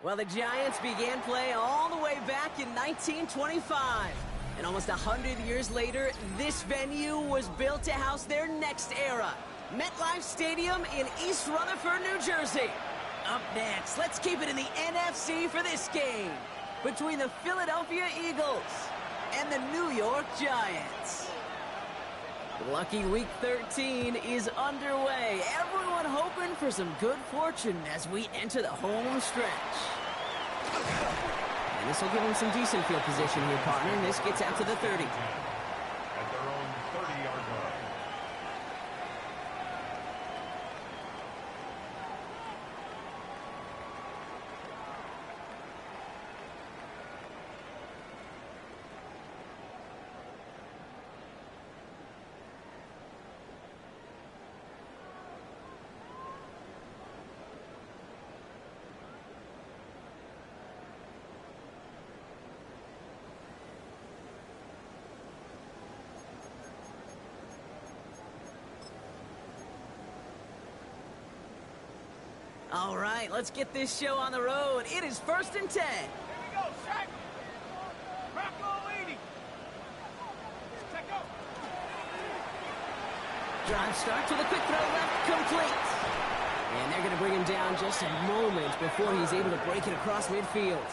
Well, the Giants began play all the way back in 1925. And almost 100 years later, this venue was built to house their next era. MetLife Stadium in East Rutherford, New Jersey. Up next, let's keep it in the NFC for this game between the Philadelphia Eagles and the New York Giants. Lucky Week 13 is underway. Everyone hoping for some good fortune as we enter the home stretch. And this will give them some decent field position here, partner. This gets out to the 30. At their own 30-yard line. All right, let's get this show on the road. It is 1st and 10. Here we go, Shaq. Rocco leading. Check go. Drive starts with a quick throw left, complete. And they're going to bring him down just a moment before he's able to break it across midfield.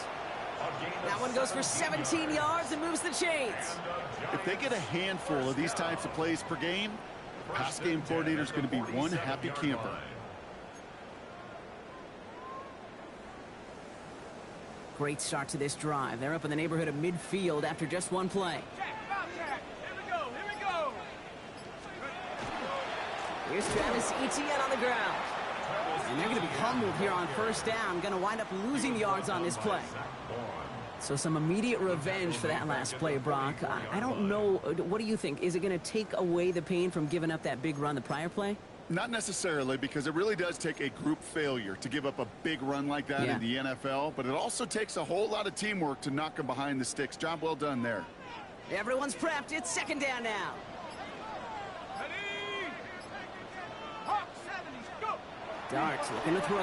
That one goes for 17 yards and moves the chains. If they get a handful of these types of plays per game, pass game coordinator is going to be one happy camper. Great start to this drive. They're up in the neighborhood of midfield after just one play. Jack, about Jack. Here we go, here we go. Here's Travis Etienne on the ground. And they're going to be humbled here on 1st down. Going to wind up losing yards on this play. So some immediate revenge for that last play, Brock. I don't know. What do you think? Is it going to take away the pain from giving up that big run the prior play? Not necessarily, because it really does take a group failure to give up a big run like that in the NFL, but it also takes a whole lot of teamwork to knock them behind the sticks. Job well done there. Everyone's prepped. It's 2nd down now. Ready? Hawk 70s, go. Darts looking to throw.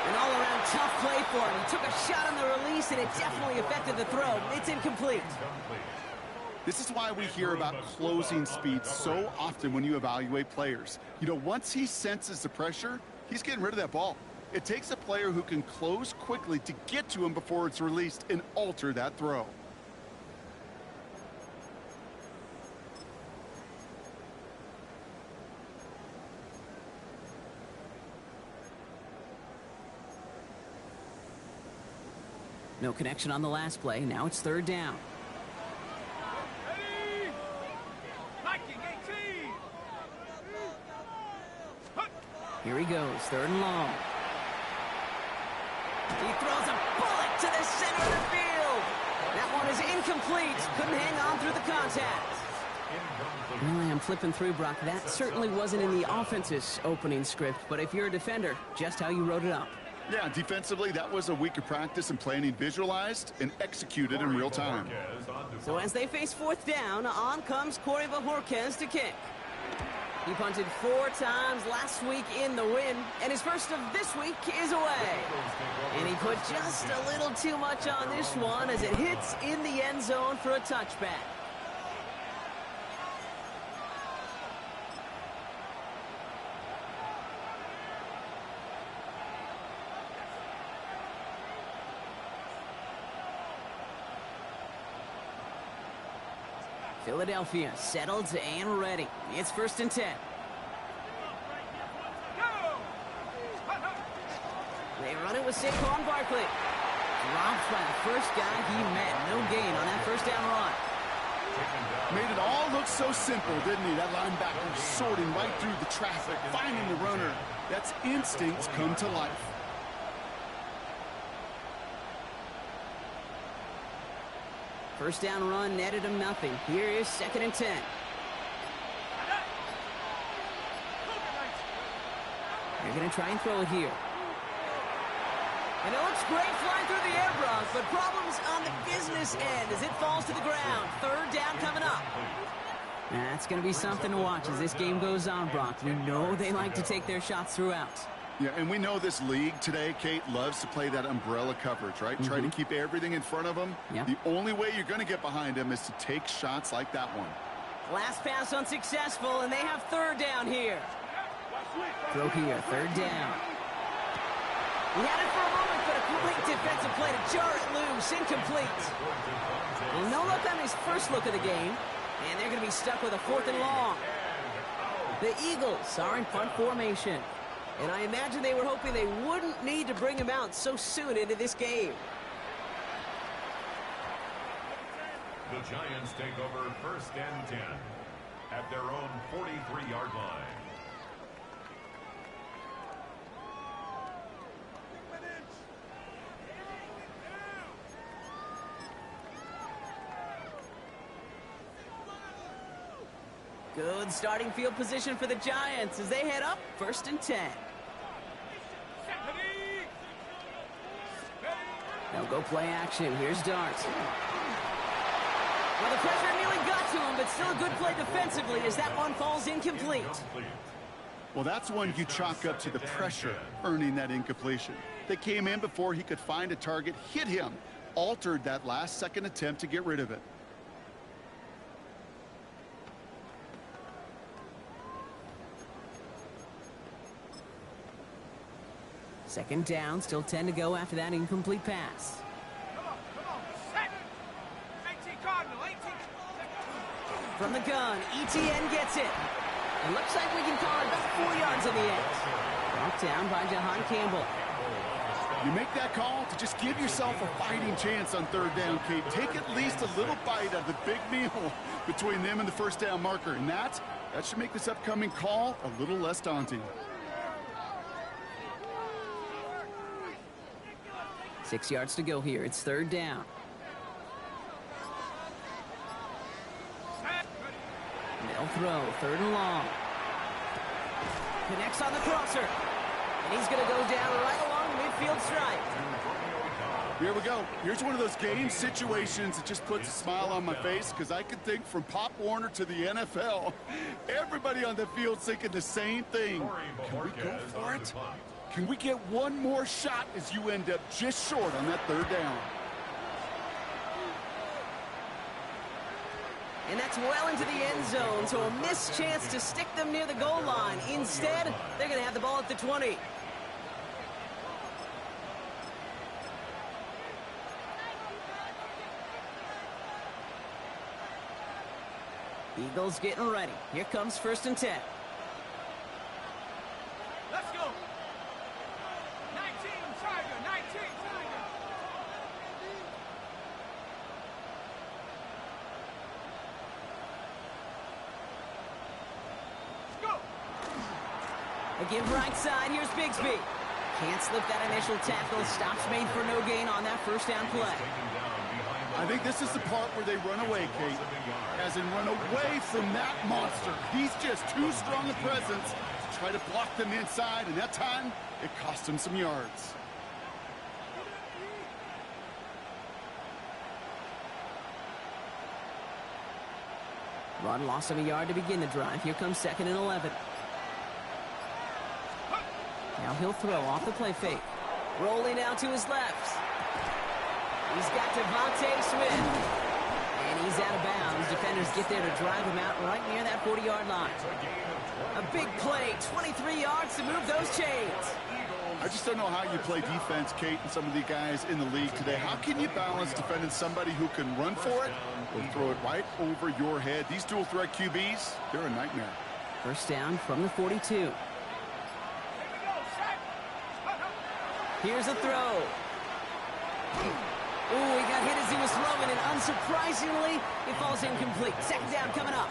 An all-around tough play for him. He took a shot on the release, and it definitely affected the throw. It's incomplete. This is why we hear about closing speed so often when you evaluate players. You know, once he senses the pressure, he's getting rid of that ball. It takes a player who can close quickly to get to him before it's released and alter that throw. No connection on the last play. Now it's 3rd down. Ready? Viking 18. Here he goes, 3rd and long. He throws a bullet to the center of the field. That one is incomplete. Couldn't hang on through the contact. Really, I'm flipping through, Brock. That certainly wasn't in the offense's opening script, but if you're a defender, just how you wrote it up. Yeah, defensively, that was a week of practice and planning visualized and executed in real time. So as they face 4th down, on comes Corey Vahorquez to kick. He punted 4 times last week in the win, and his first of this week is away. And he put just a little too much on this one as it hits in the end zone for a touchback. Philadelphia settled and ready. It's 1st and 10. They run it with Saquon Barkley. Dropped by the first guy he met. No gain on that 1st down run. Made it all look so simple, didn't he? That linebacker sorting right through the traffic, finding the runner. That's instincts come to life. First down run netted him nothing. Here is 2nd and 10. They're going to try and throw it here. And it looks great flying through the air, Brock, but problems on the business end as it falls to the ground. 3rd down coming up. That's going to be something to watch as this game goes on, Brock. We know they like to take their shots throughout. Yeah, and we know this league today, Kate, loves to play that umbrella coverage, right? Try to keep everything in front of them. Yep. The only way you're going to get behind them is to take shots like that one. Last pass unsuccessful, and they have third down here. Throw here, third down. He had it for a moment, but a great defensive play to jar it loose, incomplete. Well, no luck on his first look of the game, and they're going to be stuck with a 4th and long. The Eagles are in punt formation, and I imagine they were hoping they wouldn't need to bring him out so soon into this game. The Giants take over 1st and 10 at their own 43-yard line. Good starting field position for the Giants as they head up 1st and 10. They'll go play action. Here's Dart. Well, the pressure nearly got to him, but still a good play defensively as that one falls incomplete. Well, that's one you chalk up to the pressure earning that incompletion. They came in before he could find a target, hit him, altered that last-second attempt to get rid of it. Second down, still 10 to go after that incomplete pass. Come on, set. 18 Cardinal, 18. From the gun, ETN gets it. It looks like we can call it about 4 yards in the end. Brought down by Jahan Campbell. You make that call to just give yourself a fighting chance on 3rd down, Kate. Take at least a little bite of the big meal between them and the 1st down marker. And that should make this upcoming call a little less daunting. 6 yards to go here. It's 3rd down. They'll throw. 3rd and long. Connects on the crosser. And he's going to go down right along the midfield stripe. Here we go. Here's one of those game situations that just puts a smile on my face because I can think from Pop Warner to the NFL. Everybody on the field thinking the same thing. Can we go for it? Can we get one more shot as you end up just short on that 3rd down? And that's well into the end zone, so a missed chance to stick them near the goal line. Instead, they're going to have the ball at the 20. Eagles getting ready. Here comes 1st and 10. Let's go. 19, Tiger, 19, Tiger. Let's go. Again, right side. Here's Bigsby. Can't slip that initial tackle. Stops made for no gain on that 1st down play. I think this is the part where they run away, Kate. As in run away from that monster. He's just too strong a presence to try to block them inside, and that time, it cost him some yards. Run loss of a yard to begin the drive. Here comes 2nd and 11. Now he'll throw off the play fake. Rolling out to his left. He's got Devontae Smith. And he's out of bounds. Defenders get there to drive him out right near that 40-yard line. A big play, 23 yards to move those chains. I just don't know how you play defense, Kate, and some of the guys in the league today. How can you balance defending somebody who can run for it or throw it right over your head? These dual threat QBs, they're a nightmare. 1st down from the 42. Here's a throw. Ooh, he got hit as he was throwing, and unsurprisingly, it falls incomplete. 2nd down coming up.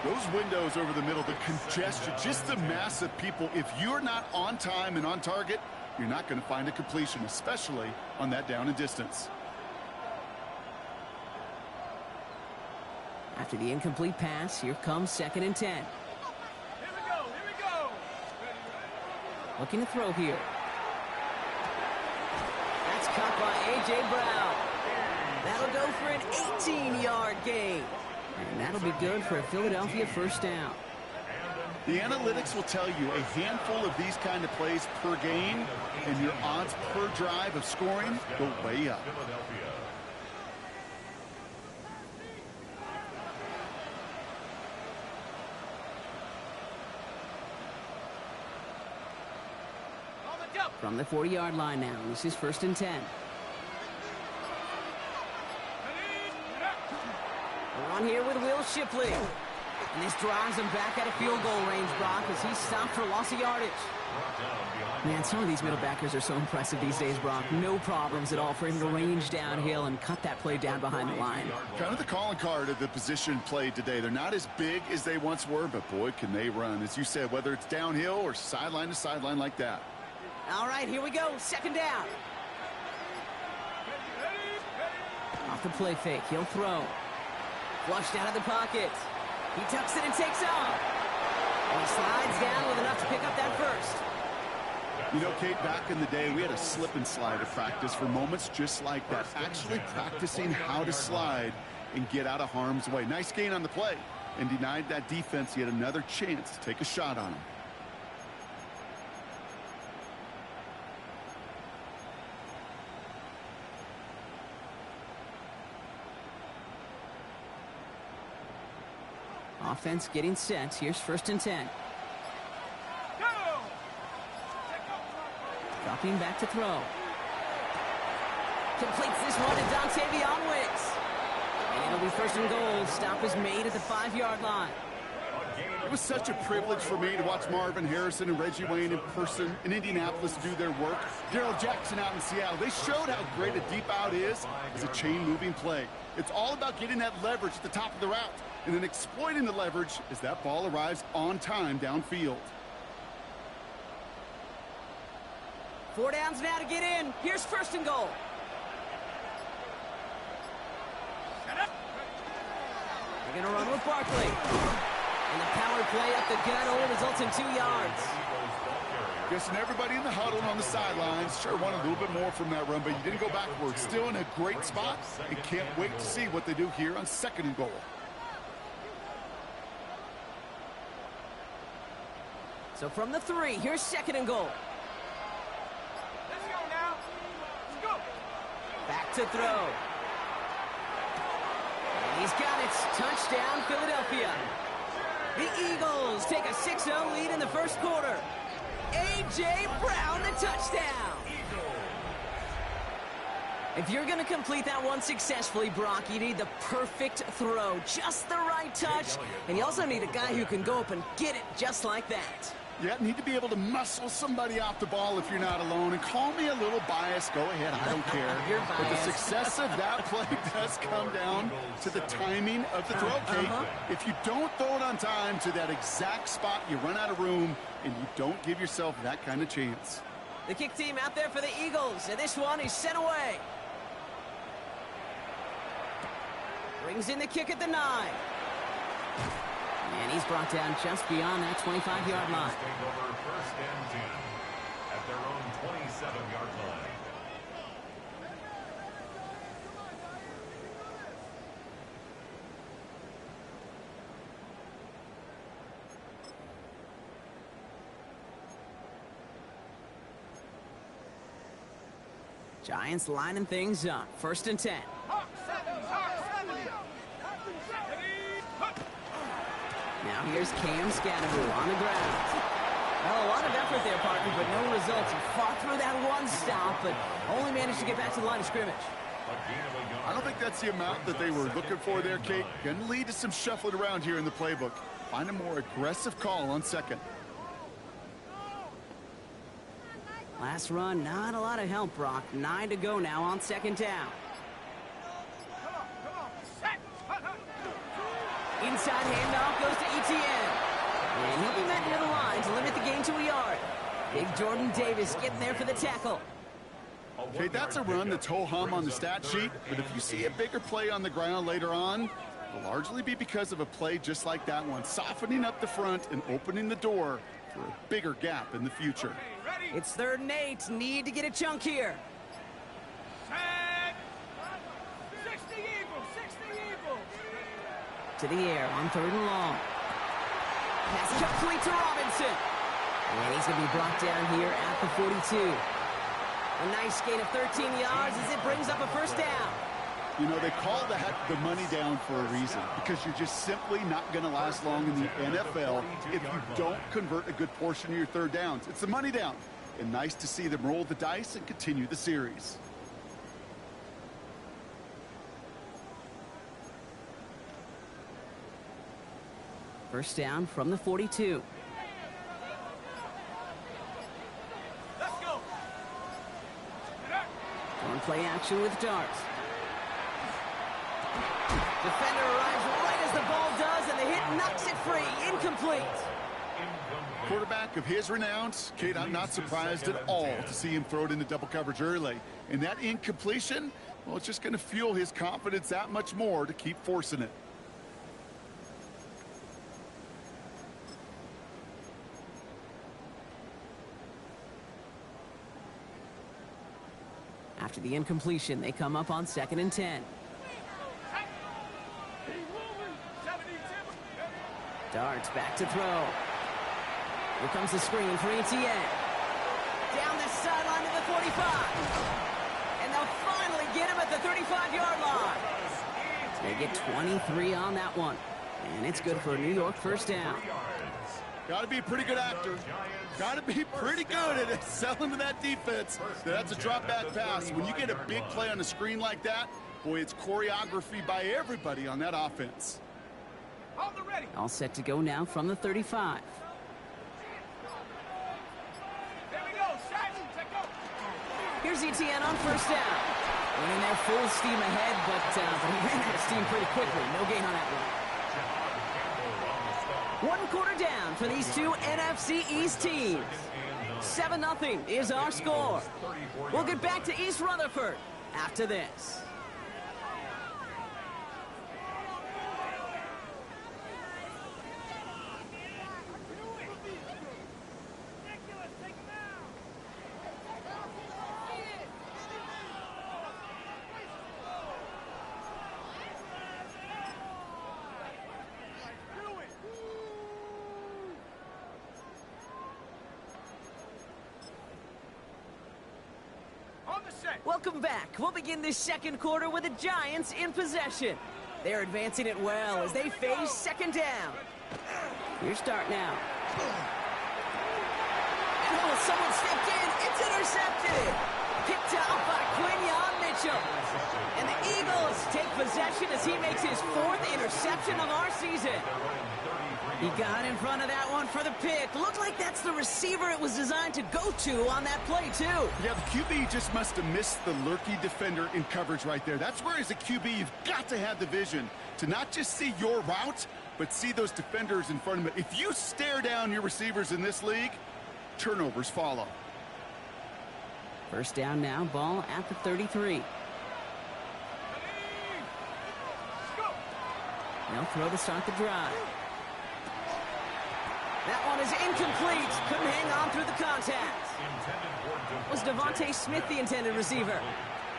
Those windows over the middle, the congestion, just the mass of people. If you're not on time and on target, you're not going to find a completion, especially on that down and distance. After the incomplete pass, here comes 2nd and 10. Here we go, here we go. Looking to throw here. That's caught by A.J. Brown. That'll go for an 18-yard gain. And that'll be good for a Philadelphia 1st down. The analytics will tell you a handful of these kind of plays per game, and your odds per drive of scoring go way up. From the 40-yard line now, this is 1st and 10. We're on here with Will Shipley. And this drives him back out of field goal range, Brock, as he's stopped for loss of yardage. Man, some of these middle backers are so impressive these days, Brock. No problems at all for him to range downhill and cut that play down behind the line. Kind of the calling card of the position played today. They're not as big as they once were, but boy, can they run. As you said, whether it's downhill or sideline to sideline like that. All right, here we go. 2nd down. Off the play fake. He'll throw. Flushed out of the pocket. He tucks it and takes off. And he slides down with enough to pick up that first. You know, Kate, back in the day, we had a slip and slide at practice for moments just like that. Actually practicing how to slide and get out of harm's way. Nice gain on the play. And denied that defense yet another chance to take a shot on him. Offense getting set. Here's 1st and 10. Dropping back to throw. Completes this one to Dontavion Wicks. And it'll be 1st and goal. Stop is made at the 5-yard line. It was such a privilege for me to watch Marvin Harrison and Reggie Wayne in person in Indianapolis do their work. Darrell Jackson out in Seattle. They showed how great a deep out is as a chain-moving play. It's all about getting that leverage at the top of the route and then exploiting the leverage as that ball arrives on time downfield. 4 downs now to get in. Here's 1st and goal. They're going to run with Barkley. And the power play up the gut only results in 2 yards. Guessing everybody in the huddle and on the sidelines sure wanted a little bit more from that run, but you didn't go backwards. Still in a great spot and can't wait to see what they do here on 2nd and goal. So from the 3, here's 2nd and goal. Let's go now. Let's go. Back to throw. And he's got it. Touchdown, Philadelphia. The Eagles take a 6-0 lead in the 1st quarter. A.J. Brown, the touchdown. If you're going to complete that one successfully, Brock, you need the perfect throw. Just the right touch. And you also need a guy who can go up and get it just like that. Yeah, need to be able to muscle somebody off the ball if you're not alone. And call me a little biased. Go ahead, I don't care. But the success of that play does come down to the timing of the throw, Kate. If you don't throw it on time to that exact spot, you run out of room, and you don't give yourself that kind of chance. The kick team out there for the Eagles, and this one is sent away. Brings in the kick at the 9. And he's brought down just beyond that 25-yard line. Take over 1st and 10 at their own 27-yard line. Giants lining things up. 1st and 10. Now here's Cam Scannaboo on the ground. Well, a lot of effort there, partner, but no results. He fought through that one stop, but only managed to get back to the line of scrimmage. I don't think that's the amount that they were looking for there, Kate. Going to lead to some shuffling around here in the playbook. Find a more aggressive call on 2nd. Last run, not a lot of help, Brock. 9 to go now on 2nd down. Inside handoff goes to Etienne. And he'll be met near the line to limit the gain to a yard. Big Jordan Davis getting there for the tackle. Okay, that's a run that's ho-hum on the stat sheet, but if you see a bigger play on the ground later on, it'll largely be because of a play just like that one, softening up the front and opening the door for a bigger gap in the future. It's 3rd and 8. Need to get a chunk here. Set. 60 Eagles. 60 Eagles. To the air on 3rd and long. Pass complete to Robinson. And he's going to be brought down here at the 42. A nice gain of 13 yards as it brings up a first down. You know, they call that the money down for a reason, because you're just simply not going to last long in the NFL if you don't convert a good portion of your third downs. It's the money down. And nice to see them roll the dice and continue the series. First down from the 42. Let's go. On play action with Darts. Defender arrives right as the ball does, and the hit knocks it free. Incomplete. Quarterback of his renowns, Kate, I'm not surprised at all to see him throw it into double coverage early. And that incompletion, well, it's just going to fuel his confidence that much more to keep forcing it. After the incompletion, they come up on 2nd and 10. Darts back to throw. Here comes the screen for ETN. Down the sideline to the 45. And they'll finally get him at the 35-yard line. They get 23 on that one. And it's good for a New York first down. Got to be a pretty good actor. Got to be pretty good at selling to that defense. That's a drop-back pass. When you get a big play on the screen like that, boy, it's choreography by everybody on that offense. All set to go now from the 35. There we go. Here's ETN on first down. Running there full steam ahead, but he ran out of steam pretty quickly. No gain on that one. 1 quarter down for these two NFC East teams. 7-0 is our score. We'll get back to East Rutherford after this. Welcome back. We'll begin this second quarter with the Giants in possession. They're advancing it well as they face 2nd down. Here's start now. Oh, someone stepped in. It's intercepted. Picked out by Quinyon Mitchell. And the Eagles take possession as he makes his 4th interception of our season. He got in front of that one for the pick. Looked like that's the receiver it was designed to go to on that play, too. Yeah, the QB just must have missed the lurky defender in coverage right there. That's where, as a QB, you've got to have the vision to not just see your route, but see those defenders in front of it. If you stare down your receivers in this league, turnovers follow. First down now, ball at the 33. They'll throw to start the drive. That one is incomplete. Couldn't hang on through the contact. Was Devontae Smith the intended receiver?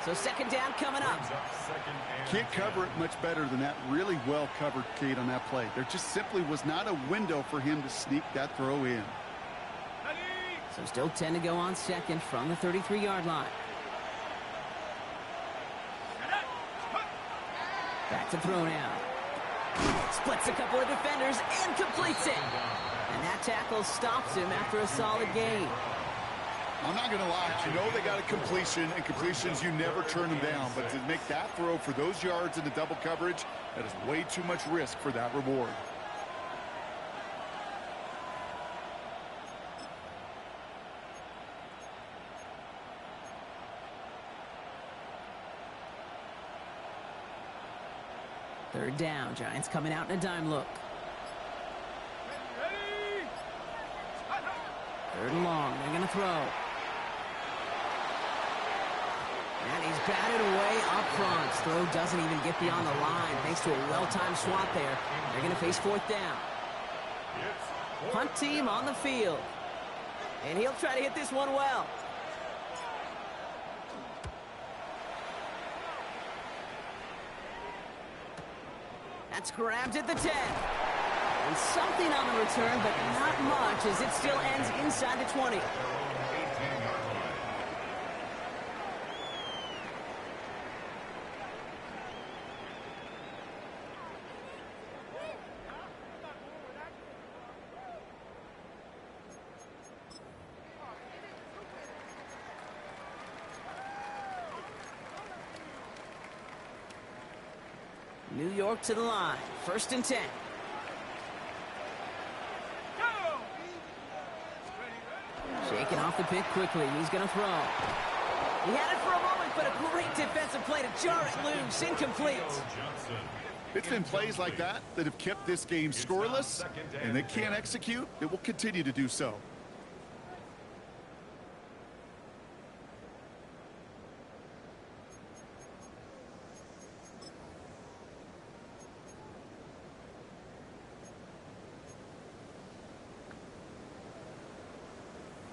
So 2nd down coming up. Can't cover it much better than that. Really well covered, Kate, on that play. There just simply was not a window for him to sneak that throw in. So still 10 to go on 2nd from the 33-yard line. Back to throw now. Splits a couple of defenders and completes it. And that tackle stops him after a solid gain. I'm not going to lie. I know they got a completion, and completions, you never turn them down. But to make that throw for those yards into double coverage, that is way too much risk for that reward. Third down. Giants coming out in a dime look. 3rd and long. They're going to throw. And he's batted away up front. Throw doesn't even get beyond the line thanks to a well-timed swat there. They're going to face 4th down. Punt team on the field. And he'll try to hit this one well. That's grabbed at the 10. And something on the return, but not much, as it still ends inside the 20. New York to the line. 1st and 10. Shaking off the pick quickly. He's going to throw. He had it for a moment, but a great defensive play to jar it loose. Incomplete. It's been plays like that that have kept this game scoreless, and they can't execute. It will continue to do so.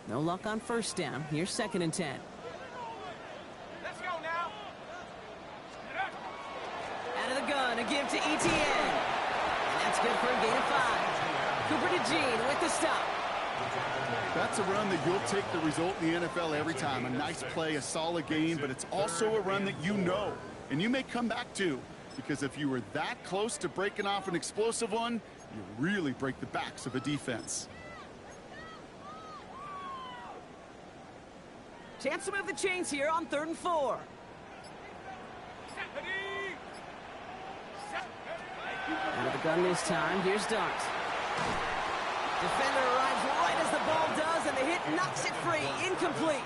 No luck on 1st down. Here's 2nd and 10. Let's go now. Out of the gun, a give to Etienne. And that's good for a gain of 5. Cooper to Jean with the stop. That's a run that you'll take the result in the NFL every time. A nice play, a solid game, but it's also a run that you know, and you may come back to, because if you were that close to breaking off an explosive one, you really break the backs of a defense. Chance to move the chains here on 3rd and 4. Out of the gun this time. Here's Dart. Defender arrives right as the ball does, and the hit knocks it free. Incomplete.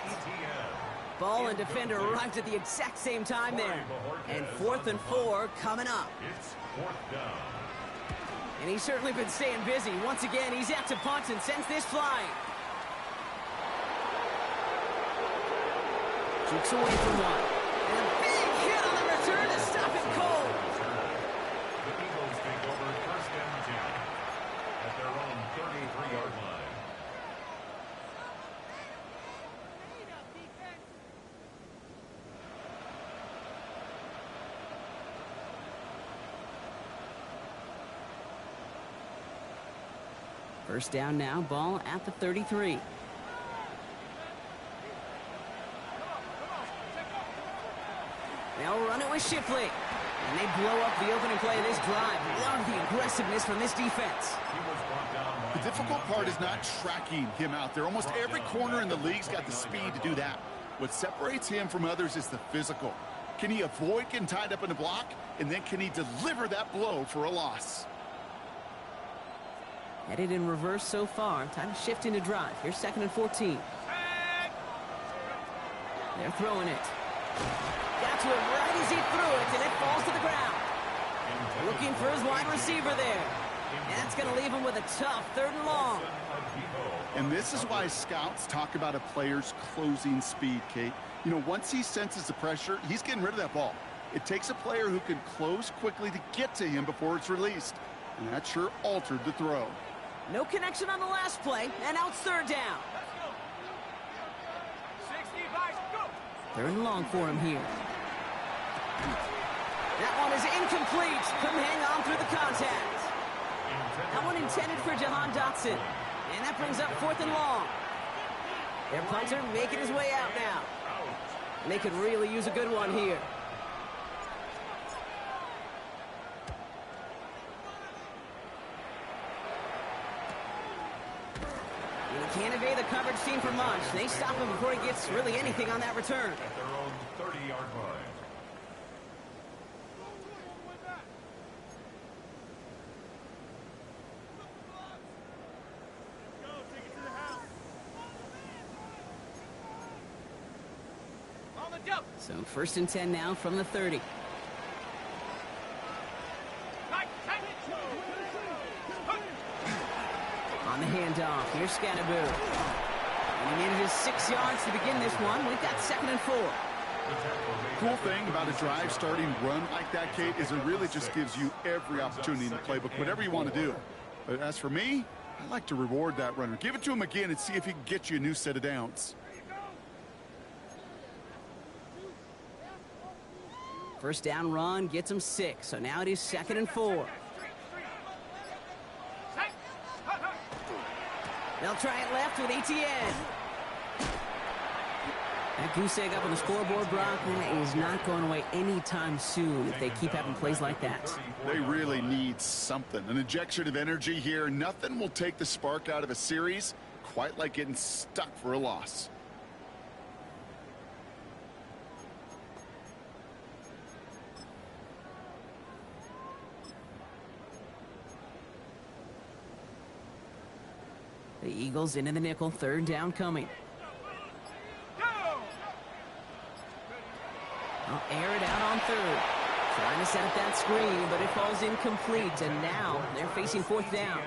Ball and defender arrived at the exact same time there. And 4th and 4 coming up. It's 4th down. And he's certainly been staying busy. Once again, he's out to punt and sends this flying. Jukes away from one. And a big hit on the return to stop it cold. The Eagles take over 1st and 10 at their own 33-yard line. First down now, ball at the 33. They'll run it with Shipley. And they blow up the opening play of this drive. Love the aggressiveness from this defense. The difficult part is not tracking him out there. Almost every corner in the league's got the speed to do that. What separates him from others is the physical. Can he avoid getting tied up in the block? And then can he deliver that blow for a loss? Headed in reverse so far. Time to shift into drive. Here's 2nd and 14. They're throwing it. Got to him right as he threw it, and it falls to the ground. Looking for his wide receiver there. And that's going to leave him with a tough 3rd and long. And this is why scouts talk about a player's closing speed, Kate. You know, once he senses the pressure, he's getting rid of that ball. It takes a player who can close quickly to get to him before it's released. And that sure altered the throw. No connection on the last play, and now it's 3rd down. 3rd and long for him here. That one is incomplete. Couldn't hang on through the contact. That one intended for Jahan Dotson. And that brings up 4th and long. Their punter making his way out now. And they could really use a good one here. He can't evade the coverage team for much. They stop him before he gets really anything on that return. At their own 30-yard line. So 1st and 10 now from the 30. On the handoff, here's Scatterbo. And he needed his 6 yards to begin this one. We've got 2nd and 4. Cool thing about a drive starting run like that, Kate, is it really just gives you every opportunity in the playbook, whatever you want to do. But as for me, I like to reward that runner. Give it to him again and see if he can get you a new set of downs. First down run gets him 6. So now it is 2nd and 4. They'll try it left with Etienne. That goose egg up on the scoreboard, Brock, is not going away anytime soon if they keep having plays like that. They really need something. An injection of energy here. Nothing will take the spark out of a series quite like getting stuck for a loss. The Eagles into the nickel, third down coming. I'll air it out on third. Trying to set up that screen, but it falls incomplete, and now they're facing fourth down.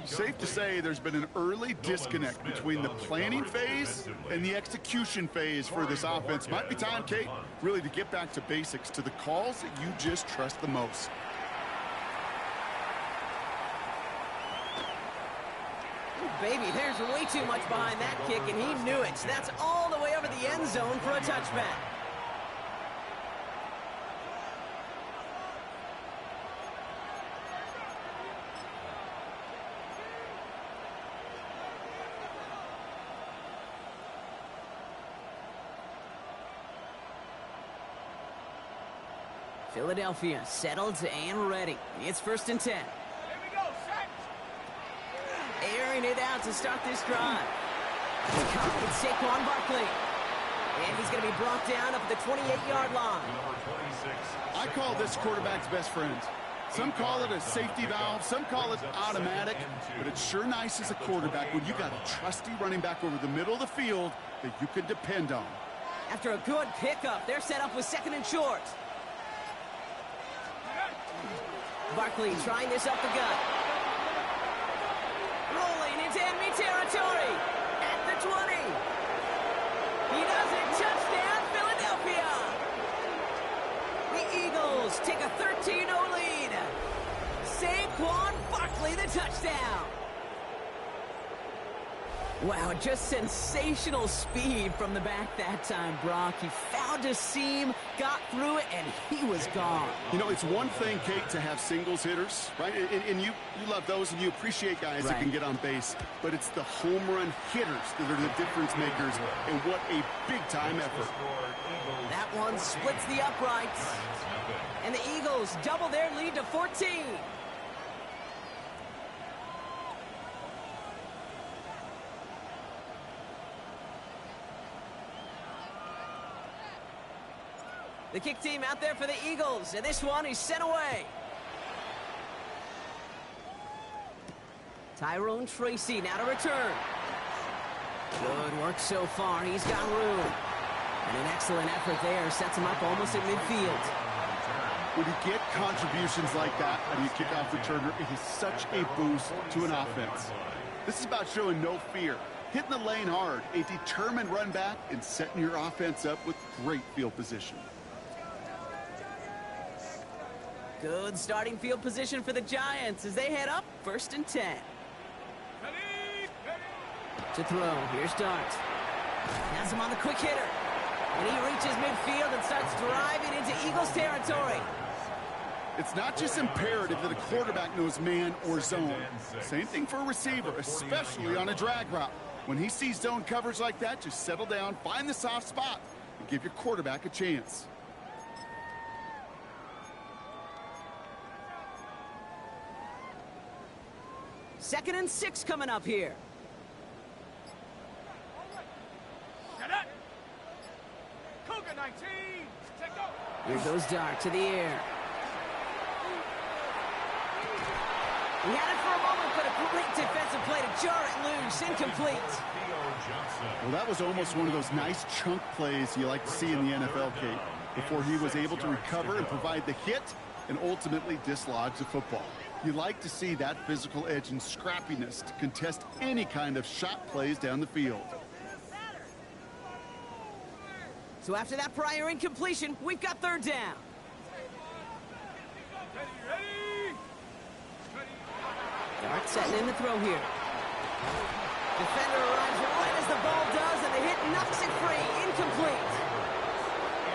Safe to say there's been an early disconnect between the planning phase and the execution phase for this offense. Might be time, Kate, really to get back to basics, to the calls that you just trust the most. Baby, there's way too much behind that kick, and he knew it. That's all the way over the end zone for a touchback. Philadelphia settled and ready. It's 1st and 10. Here we go, set. Airing it out to start this drive. It's Saquon Barkley. And he's going to be brought down up at the 28-yard line. I call this quarterback's best friend. Some call it a safety valve, some call it automatic, but it's sure nice as a quarterback when you got a trusty running back over the middle of the field that you can depend on. After a good pickup, they're set up with 2nd and short. Barkley trying this up the gut. Rolling into enemy territory. At the 20. He does it. Touchdown, Philadelphia. The Eagles take a 13-0 lead. Saquon Barkley, the touchdown. Wow, just sensational speed from the back that time, Brock. He found a seam, got through it, and he was gone. You know, it's one thing, Kate, to have singles hitters, right? And you love those, and you appreciate guys that can get on base. But it's the home run hitters that are the difference makers, and what a big-time effort. That one splits the uprights. And the Eagles double their lead to 14. The kick team out there for the Eagles, and this one is sent away. Tyrone Tracy now to return. Good work so far. He's got room. And an excellent effort there sets him up almost at midfield. When you get contributions like that on your kickoff returner, it is such a boost to an offense. This is about showing no fear, hitting the lane hard, a determined run back, and setting your offense up with great field position. Good starting field position for the Giants as they head up 1st and 10. To throw, here's Dart. Has him on the quick hitter. And he reaches midfield and starts driving into Eagles territory. It's not just imperative that a quarterback knows man or zone. Same thing for a receiver, especially on a drag route. When he sees zone coverage like that, just settle down, find the soft spot, and give your quarterback a chance. Second and 6 coming up here. Get it. Cougar 19. Take go. Here goes Dart to the air. He had it for a moment, but a great defensive play to jar it loose. Incomplete. Well, that was almost one of those nice chunk plays you like to see in the NFL, Kate, before he was able to recover and provide the hit and ultimately dislodge the football. You like to see that physical edge and scrappiness to contest any kind of shot plays down the field. So after that prior incompletion, we've got 3rd down. Ready. Dart setting in the throw here. Defender arrives right as the ball does, and the hit knocks it free. Incomplete.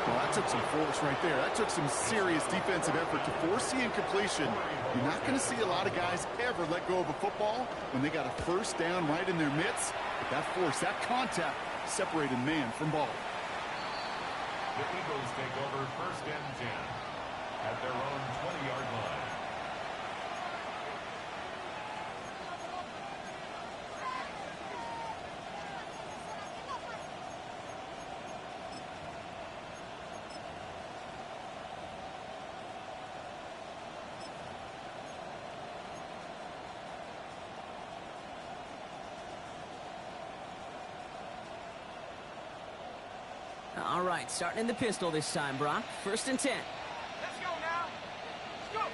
Well, That took some force right there. That took some serious defensive effort to force the incompletion. You're not going to see a lot of guys ever let go of a football when they got a first down right in their midst. But that force, that contact, separated man from ball. The Eagles take over first and 10 at their own 20-yard line. All right, starting in the pistol this time, Brock. First and 10. Let's go now. Let's go.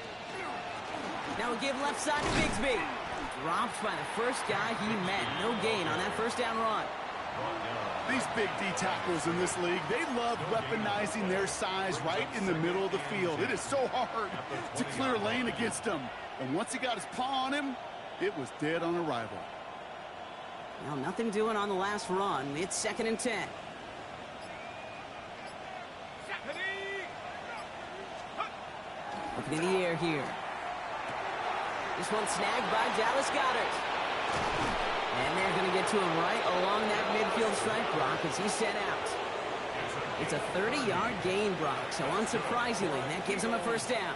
Now we give left side to Bigsby. Dropped by the first guy he met. No gain on that first down run. These big D tackles in this league, they love weaponizing their size right in the middle of the field. It is so hard to clear lane against them. And once he got his paw on him, it was dead on arrival. Well, nothing doing on the last run. It's second and 10. Looking in the air here. This one snagged by Dallas Goedert. And they're going to get to him right along that midfield stripe, Brock, as he's set out. It's a 30-yard gain, Brock, so unsurprisingly, that gives him a first down.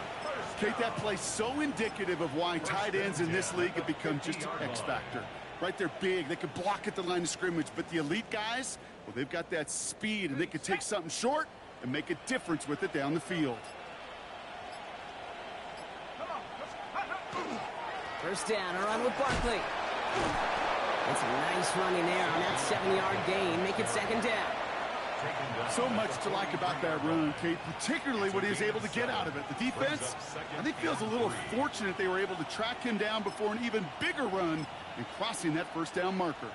Kate, that play so indicative of why tight ends in this league have become just an X factor. Right, they're big, they can block at the line of scrimmage, but the elite guys, well, they've got that speed, and they can take something short and make a difference with it down the field. First down, a run with Barkley. That's a nice run in there on that 7-yard gain. Make it second down. So much to like about that run, Kate, particularly what he was able to get out of it. The defense, I think, feels a little fortunate they were able to track him down before an even bigger run and crossing that first down marker.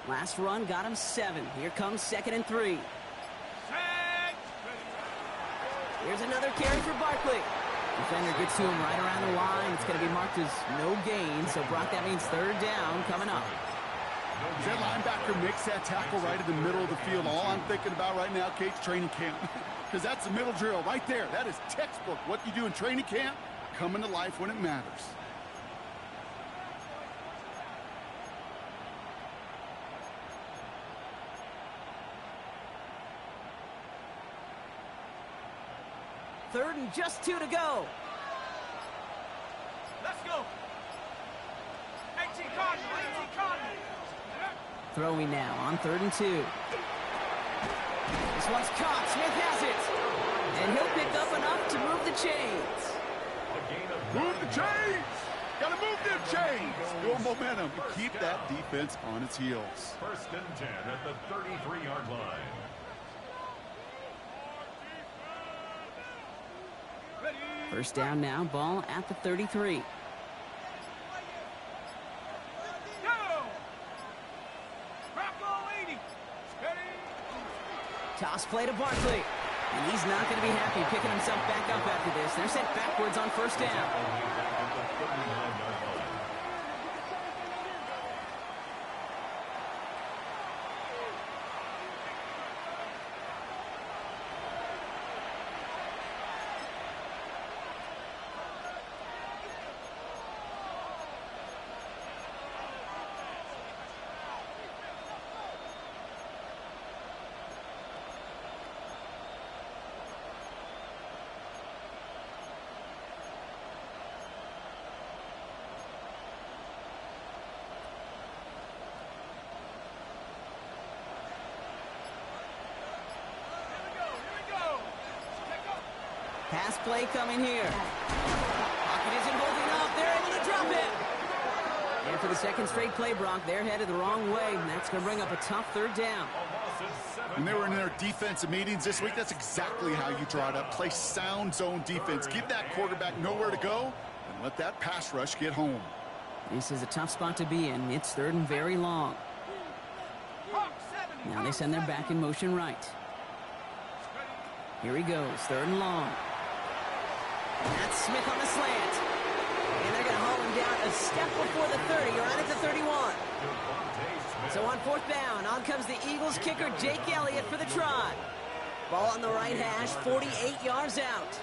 Last run got him 7. Here comes second and 3. Here's another carry for Barkley. Defender gets to him right around the line. It's going to be marked as no gain. So, Brock, that means third down coming up. As that linebacker makes that tackle right in the middle of the field, all I'm thinking about right now, Kate's training camp. Because that's the middle drill right there. That is textbook. What you do in training camp, coming to life when it matters. Third and just 2 to go. Let's go. 18 Cardinal, 18 Cardinal. Throwing now on 3rd and 2. This one's caught. Smith has it. And he'll pick up enough to move the chains. Move the chains! Gotta move them chains! Build momentum. Keep that defense on its heels. First and 10 at the 33-yard line. First down now, ball at the 33. Toss play to Barkley. And he's not going to be happy picking himself back up after this. They're sent backwards on first down. Pass play coming here. Pocket isn't holding up. They're able to drop it. And for the second straight play, Brock, they're headed the wrong way, and that's going to bring up a tough third down. When they were in their defensive meetings this week, that's exactly how you draw it up. Play sound zone defense. Give that quarterback nowhere to go, and let that pass rush get home. This is a tough spot to be in. It's 3rd and very long. Now they send their back in motion right. Here he goes, 3rd and long. That's Smith on the slant. And they're going to haul him down a step before the 30, or right at the 31. So on 4th down, on comes the Eagles kicker, Jake Elliott, for the try. Ball on the right hash, 48 yards out.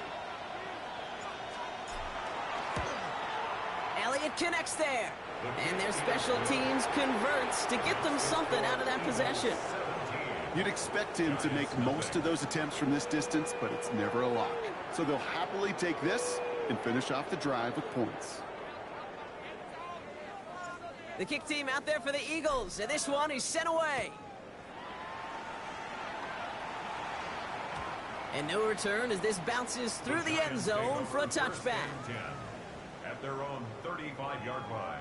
Elliott connects there. And their special teams converts to get them something out of that possession. You'd expect him to make most of those attempts from this distance, but it's never a lock. So they'll happily take this and finish off the drive with points. The kick team out there for the Eagles, and this one is sent away. And no return as this bounces through the end zone for a touchback. At their own 35-yard line.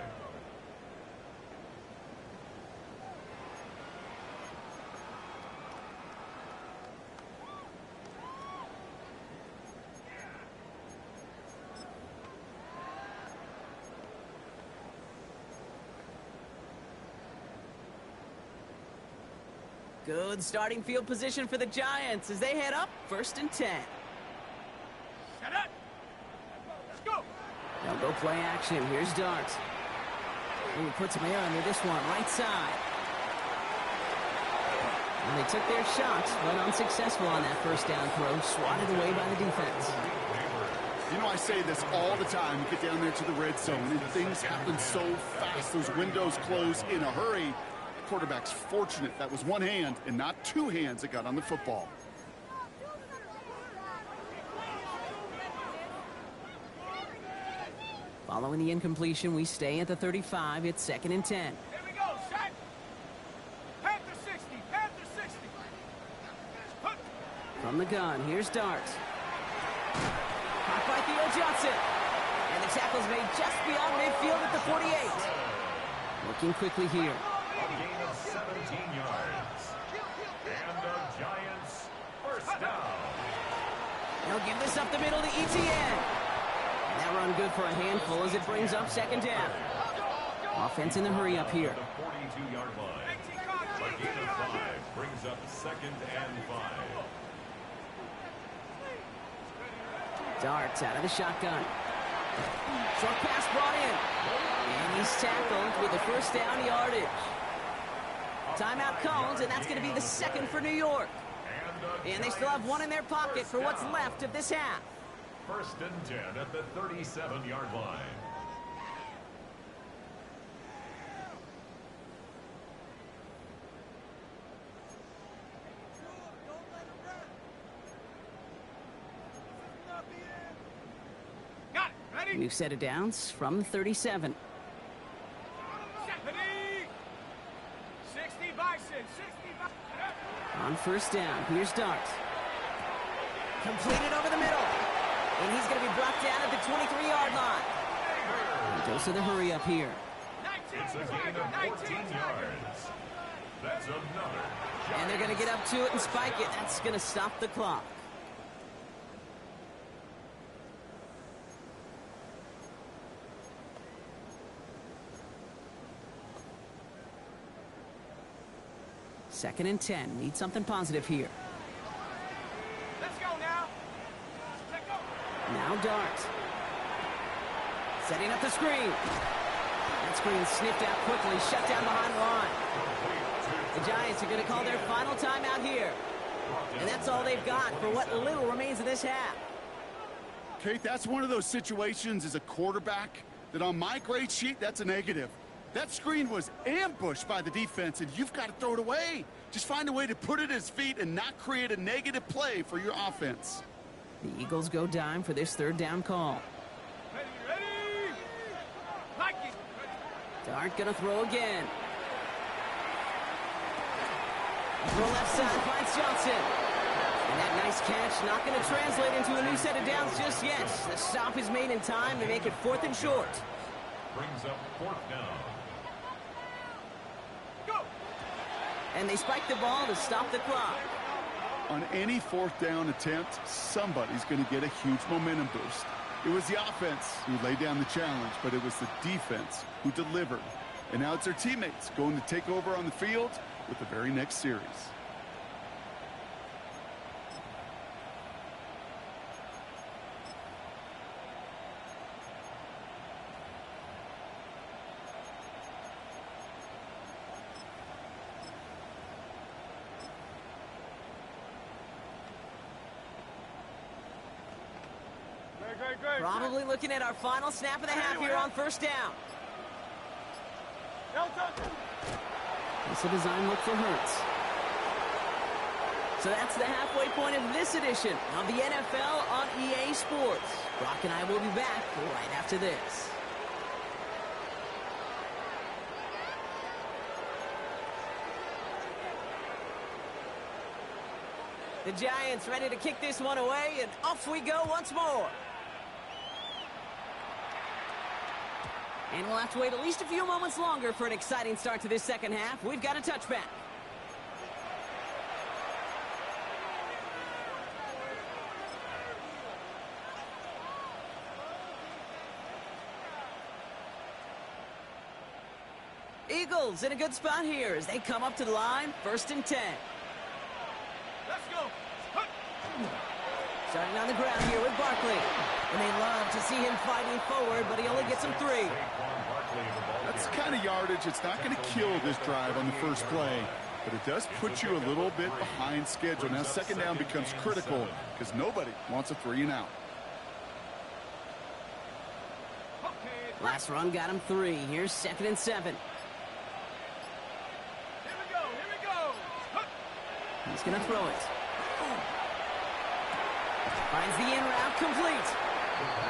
Good starting field position for the Giants as they head up 1st and 10. Set up. Let's go. They'll go play action. Here's Dart. Ooh, put some air under this one, right side. And they took their shots, but unsuccessful on that 1st down throw, swatted away by the defense. You know, I say this all the time. You get down there to the red zone, and things happen so fast. Those windows close in a hurry. Quarterback's fortunate that was one hand and not two hands that got on the football. Following the incompletion, we stay at the 35. It's 2nd and 10. Here we go, set. Panther 60, Panther 60. Hook. From the gun, here's Dart. Caught by Theo Johnson. And the tackle's made just beyond midfield at the 48. Looking quickly here. A gain of 17 yards. And the Giants 1st down. They'll give this up the middle to ETN. And that run good for a handful as it brings up 2nd down. Offense in the hurry up here. The 42-yard line. A gain of 5 brings up 2nd and 5. Darts out of the shotgun. Short pass brought in. And he's tackled with the 1st down yardage. Timeout called, and that's going to be the 2nd for New York. And they still have one in their pocket for what's left of this half. 1st and 10 at the 37-yard line. Got it. Ready? We've set it downs from the 37. Ready. 60 Bison, 60 Bison. On 1st down, here's Dart. Completed over the middle. And he's going to be brought down at the 23-yard line. He goes to the hurry up here. It's a gain of 14 yards. That's another. And they're going to get up to it and spike it. That's going to stop the clock. Second and 10. Need something positive here. Let's go now. Let's go. Now Dart. Setting up the screen. That screen sniffed out quickly, shut down behind the line. The Giants are going to call their final timeout here. And that's all they've got for what little remains of this half. Kate, that's one of those situations as a quarterback that on my grade sheet, that's a negative. That screen was ambushed by the defense, and you've got to throw it away. Just find a way to put it at his feet and not create a negative play for your offense. The Eagles go dime for this 3rd down call. Ready, ready. Like it. Dart gonna throw again. Throw left side finds Johnson. And that nice catch not going to translate into a new set of downs just yet. The stop is made in time to make it 4th and short. Brings up 4th down. Go. And they spike the ball to stop the clock. On any 4th down attempt, somebody's going to get a huge momentum boost. It was the offense who laid down the challenge, but it was the defense who delivered. And now it's their teammates going to take over on the field with the very next series. Probably looking at our final snap of the half here on first down. It's a design look for Hurts. So that's the halfway point of this edition of the NFL on EA Sports. Brock and I will be back right after this. The Giants ready to kick this one away, and off we go once more. And we'll have to wait at least a few moments longer for an exciting start to this second half. We've got a touchback. Eagles in a good spot here as they come up to the line, 1st and 10. Let's go. Starting on the ground here with Barkley. And they love to see him fighting forward, but he only gets them 3. That's the kind of yardage it's not going to kill this drive on the first play, but it does put you a little bit behind schedule. Now second down becomes critical because nobody wants a 3 and out. Last run got him 3. Here's 2nd and 7. Here we go. He's going to throw it. Finds the in route complete.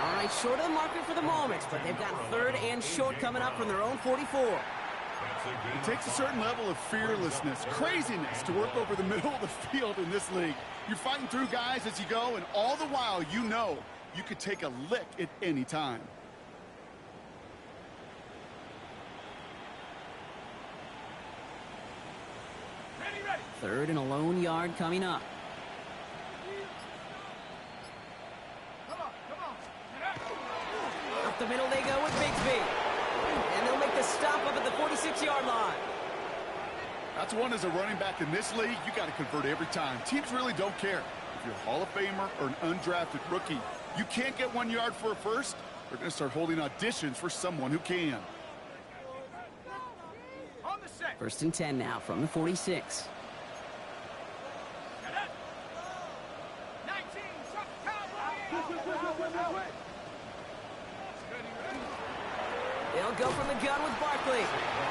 All right, short of the marker for the moment, but they've got 3rd and short coming up from their own 44. It takes a certain level of fearlessness, craziness to work over the middle of the field in this league. You're fighting through guys as you go, and all the while you know you could take a lick at any time. Ready. 3rd and a lone yard coming up. Up the middle they go with Bigsby. And they'll make the stop up at the 46-yard line. That's one as a running back in this league, you got to convert every time. Teams really don't care. If you're a Hall of Famer or an undrafted rookie, you can't get 1 yard for a first, they're going to start holding auditions for someone who can. On the set. 1st and 10 now from the 46. 19, Cowboys. They'll go from the gun with Barkley.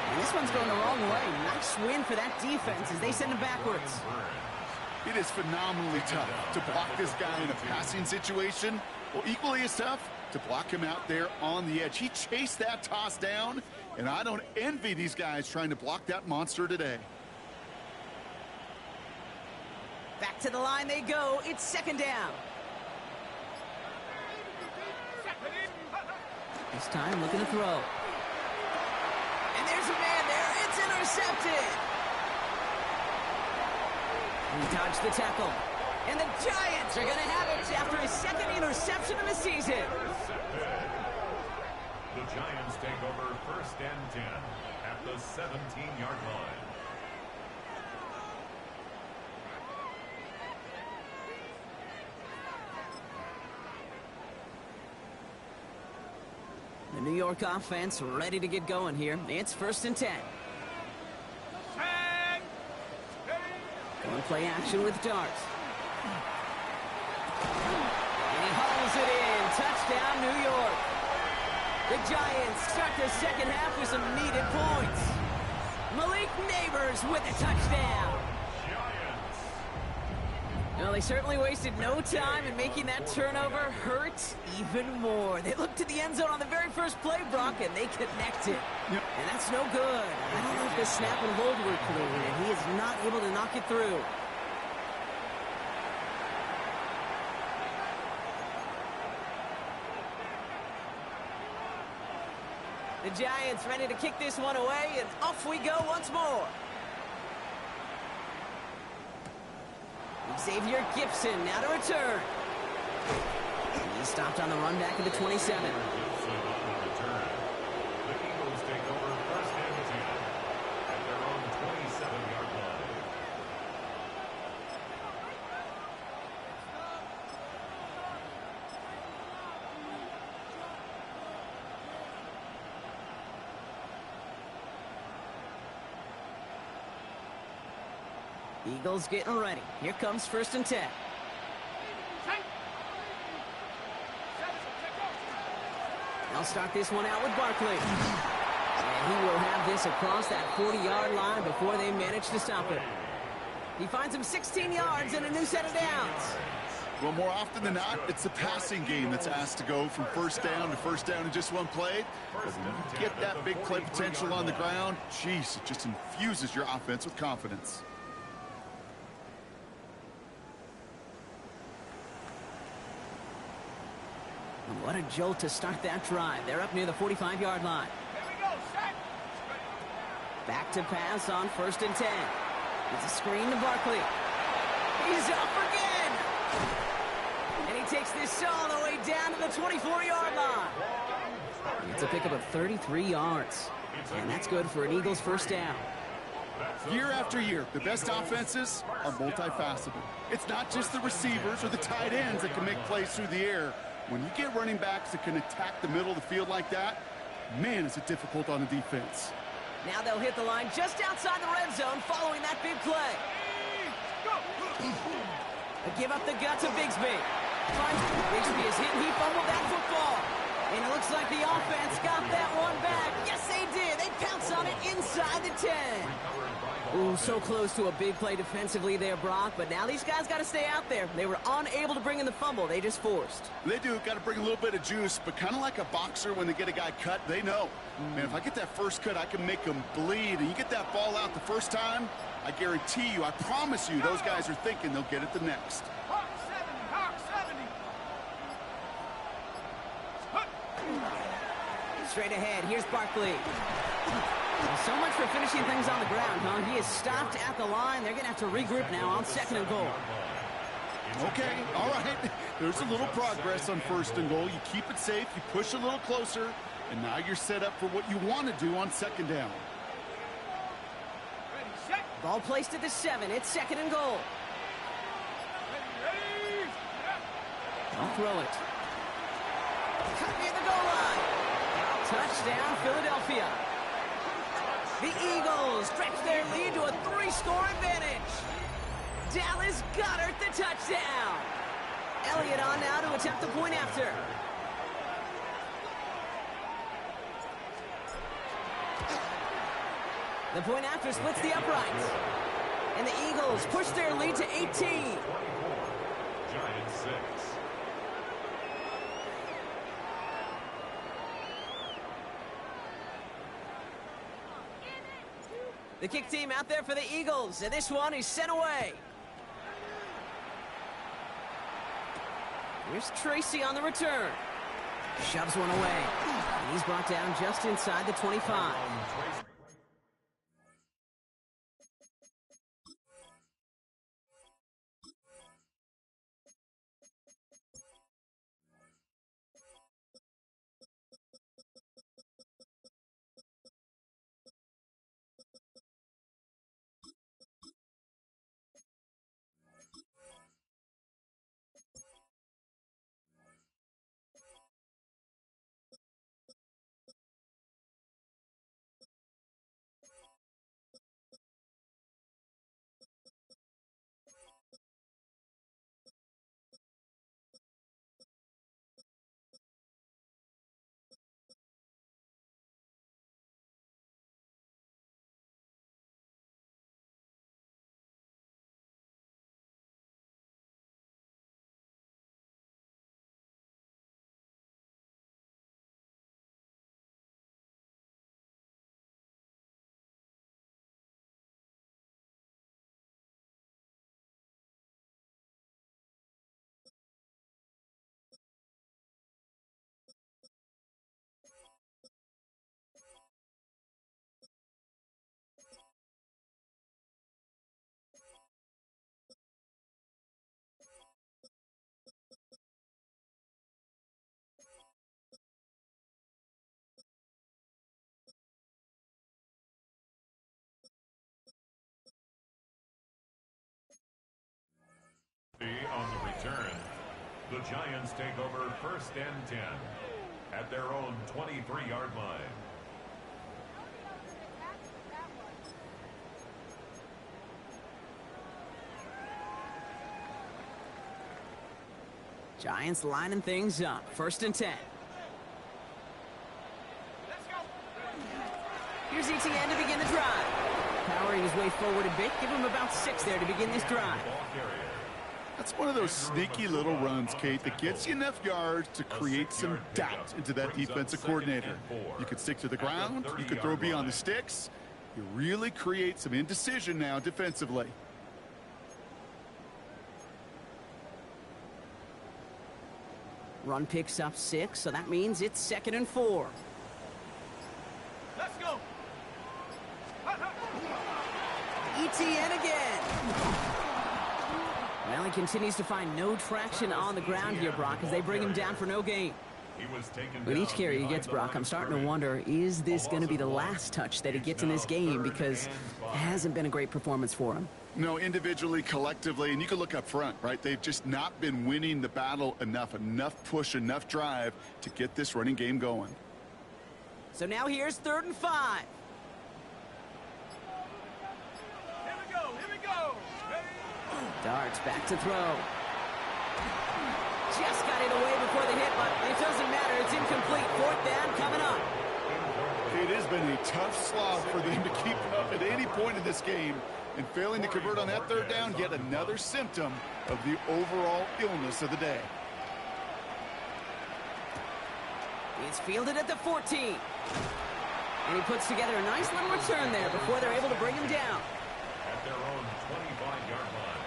And this one's going the wrong way. Nice win for that defense as they send him backwards. It is phenomenally tough to block this guy in a passing situation. Well, equally as tough to block him out there on the edge. He chased that toss down, and I don't envy these guys trying to block that monster today. Back to the line they go. It's 2nd down. This time looking to throw. And there's a man there. It's intercepted. He dodged the tackle. And the Giants are going to have it after his 2nd interception of the season. The Giants take over 1st and 10 at the 17-yard line. The New York offense ready to get going here. It's 1st and 10. Going play action with Dart. And he hauls it in. Touchdown, New York. The Giants start their second half with some needed points. Malik Neighbors with a touchdown. Well, they certainly wasted no time in making that turnover hurt even more. They looked to the end zone on the very first play, Brock, and they connected. Yep. And that's no good. I don't know if the snap and hold were clean, and he is not able to knock it through. The Giants ready to kick this one away, and off we go once more. Xavier Gibson now to return. He stopped on the run back at the 27. The Eagles take over 1st and 10 at their own 27-yard line. Eagles getting ready. Here comes 1st and 10. They'll start this one out with Barkley. And he will have this across that 40-yard line before they manage to stop it. He finds him 16 yards and a new set of downs. Well, more often than not, it's the passing game that's asked to go from first down in just one play. But when you get that big play potential on the ground, geez, it just infuses your offense with confidence. And what a jolt to start that drive. They're up near the 45-yard line. Here we go, set. Back to pass on 1st and 10. It's a screen to Barkley. He's up again. And he takes this all the way down to the 24-yard line. It's a pickup of 33 yards. And that's good for an Eagles first down. Year after year, the best offenses are multifaceted. It's not just the receivers or the tight ends that can make plays through the air. When you get running backs that can attack the middle of the field like that, man, is it difficult on the defense. Now they'll hit the line just outside the red zone following that big play. Give up the guts of Bigsby. Bigsby is hit and he fumbled that football. And it looks like the offense got that one back. Yes, they did. They pounce on it inside the 10. Ooh, so close to a big play defensively there, Brock. But now these guys got to stay out there. They were unable to bring in the fumble. They just forced. They do. Got to bring a little bit of juice. But kind of like a boxer when they get a guy cut, they know. Man, if I get that first cut, I can make him bleed. And you get that ball out the first time, I guarantee you, I promise you, those guys are thinking they'll get it the next. Hawk 70, Hawk 70. Straight ahead, here's Barkley. Well, so much for finishing things on the ground, huh? He is stopped at the line. They're going to have to regroup now on 2nd and goal. Okay, all right. There's a little progress on 1st and goal. You keep it safe, you push a little closer, and now you're set up for what you want to do on 2nd down. Ready, set. Ball placed at the 7. It's 2nd and goal. Ready. I'll throw it. Cut near the goal line. Touchdown, Philadelphia. The Eagles stretch their lead to a 3-score advantage. Dallas Goedert the touchdown. Elliott on now to attempt the point after. The point after splits the uprights. And the Eagles push their lead to 18. Giants 6. The kick team out there for the Eagles, and this one is sent away. Here's Tracy on the return. Shoves one away. And he's brought down just inside the 25. On the return, the Giants take over 1st and 10 at their own 23-yard line. Giants lining things up. 1st and 10. Here's ETN to begin the drive. Powering his way forward a bit. Give him about 6 there to begin this drive. That's one of those sneaky little runs, Kate, that gets you enough yards to create some doubt into that defensive coordinator. You could stick to the ground. You could throw beyond the sticks. You really create some indecision now defensively. Run picks up 6, so that means it's 2nd and 4. Let's go. ETN again. Well, he continues to find no traction on the ground here, Brock, as they bring him down for no gain. With each carry he gets, Brock, I'm starting to wonder, is this going to be the last touch that he gets in this game? Because it hasn't been a great performance for him. No, individually, collectively, and you can look up front, right? They've just not been winning the battle enough push, enough drive to get this running game going. So now here's 3rd and 5. Here we go. Here we go. Darts back to throw. Just got it away before the hit, but it doesn't matter. It's incomplete. 4th down coming up. It has been a tough slog for them to keep up at any point in this game, and failing to convert on that 3rd down, yet another symptom of the overall illness of the day. It's fielded at the 14. And he puts together a nice little return there before they're able to bring him down. At their own 25-yard line.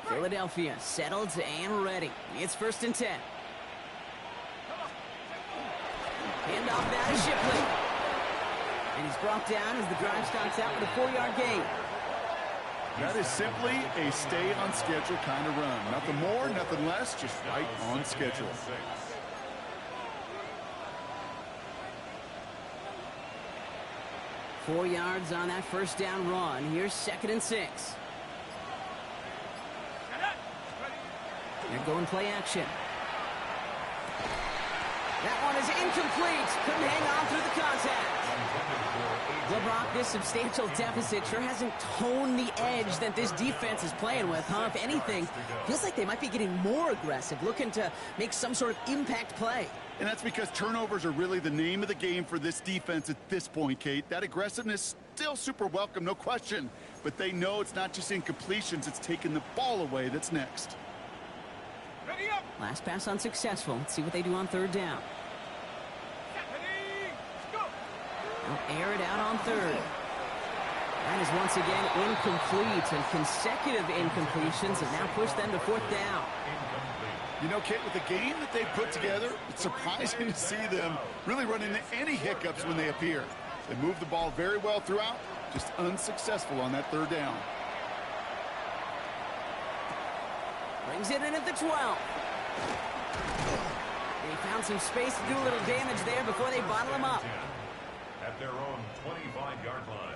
Philadelphia settled and ready. It's 1st and 10. Hand off that to Shipley. And he's brought down as the drive starts out with a 4-yard gain. That is simply a stay on schedule kind of run. Nothing more, nothing less, just right on schedule. 4 yards on that 1st down run. Here's 2nd and 6. They're going play action. That one is incomplete. Couldn't hang on through the contact. Well, Brock, this substantial deficit sure hasn't toned the edge that this defense is playing with, huh? If anything, feels like they might be getting more aggressive, looking to make some sort of impact play. And that's because turnovers are really the name of the game for this defense at this point, Kate. That aggressiveness still super welcome, no question. But they know it's not just incompletions, it's taking the ball away that's next. Ready up. Last pass unsuccessful. Let's see what they do on 3rd down. Ready. Go. They'll air it out on 3rd. That is once again incomplete, and consecutive incompletions have now pushed them to 4th down. You know, Kate, with the game that they've put together, it's surprising to see them really run into any hiccups when they appear. They move the ball very well throughout, just unsuccessful on that 3rd down. Brings it in at the 12. They found some space to do a little damage there before they bottle him up. At their own 25-yard line.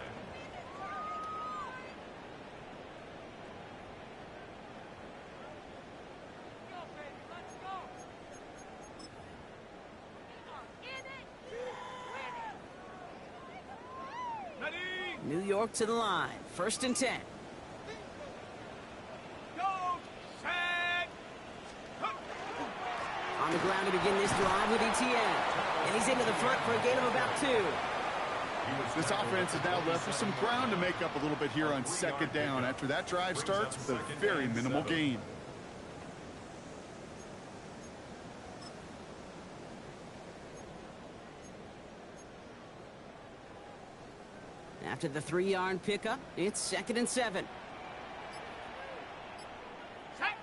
New York to the line. 1st and 10. Go. Set. On the ground to begin this drive with ETN. And he's into the front for a gain of about 2. This offense is now left with some ground to make up a little bit here on 2nd down after that drive starts with a very minimal gain. After the 3-yard pickup, it's 2nd and 7. Set.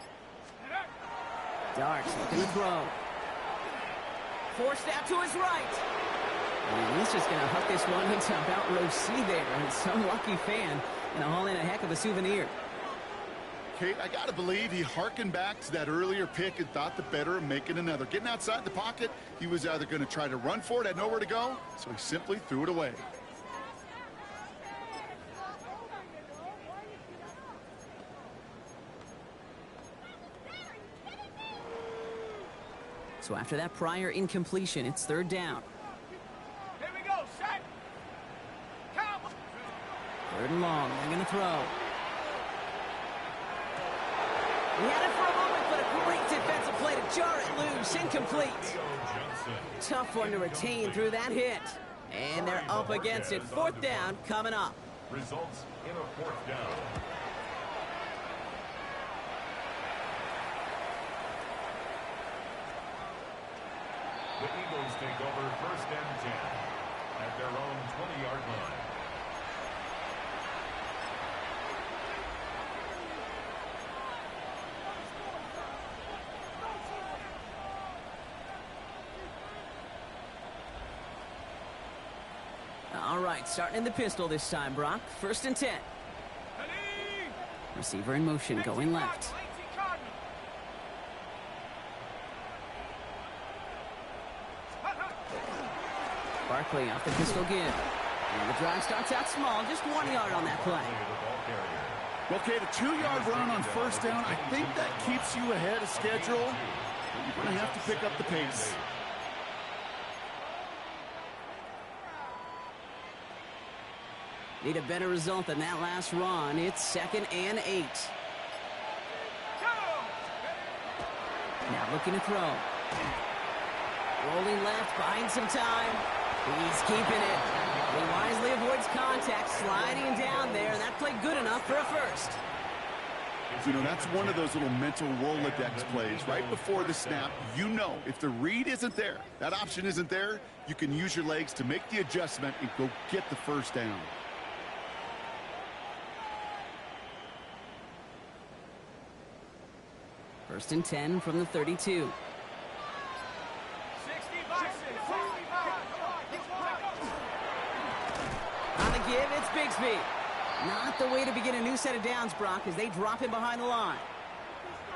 Darts looking to throw. Forced out to his right. And he's just going to huck this one into about row C there. And some lucky fan going to haul in a heck of a souvenir. Kate, I got to believe he harkened back to that earlier pick and thought the better of making another. Getting outside the pocket, he was either going to try to run for it, had nowhere to go, so he simply threw it away. So after that prior incompletion, it's 3rd down. Here we go. Set. Count. Third and long. They're going to throw. He had it for a moment, but a great defensive play to jar it loose. Incomplete. Tough one to retain through that hit. And they're up against it. Fourth down coming up. Results in a fourth down. The Eagles take over first and 10 at their own 20-yard line. All right, starting in the pistol this time, Brock. First and 10. Receiver in motion, going left. Barkley off the pistol give. And the drive starts out small, just 1 yard on that play. Okay, the 2-yard run on first down, I think that keeps you ahead of schedule. But you're going to have to pick up the pace. Need a better result than that last run. It's 2nd and 8. Now looking to throw. Rolling left, buying some time. He's keeping it. He wisely avoids contact, sliding down there, and that played good enough for a first. You know, that's one of those little mental Rolodex plays. Right before the snap, you know if the read isn't there, that option isn't there, you can use your legs to make the adjustment and go get the first down. First and 10 from the 32. On the give, it's Bigsby. Not the way to begin a new set of downs, Brock, as they drop him behind the line.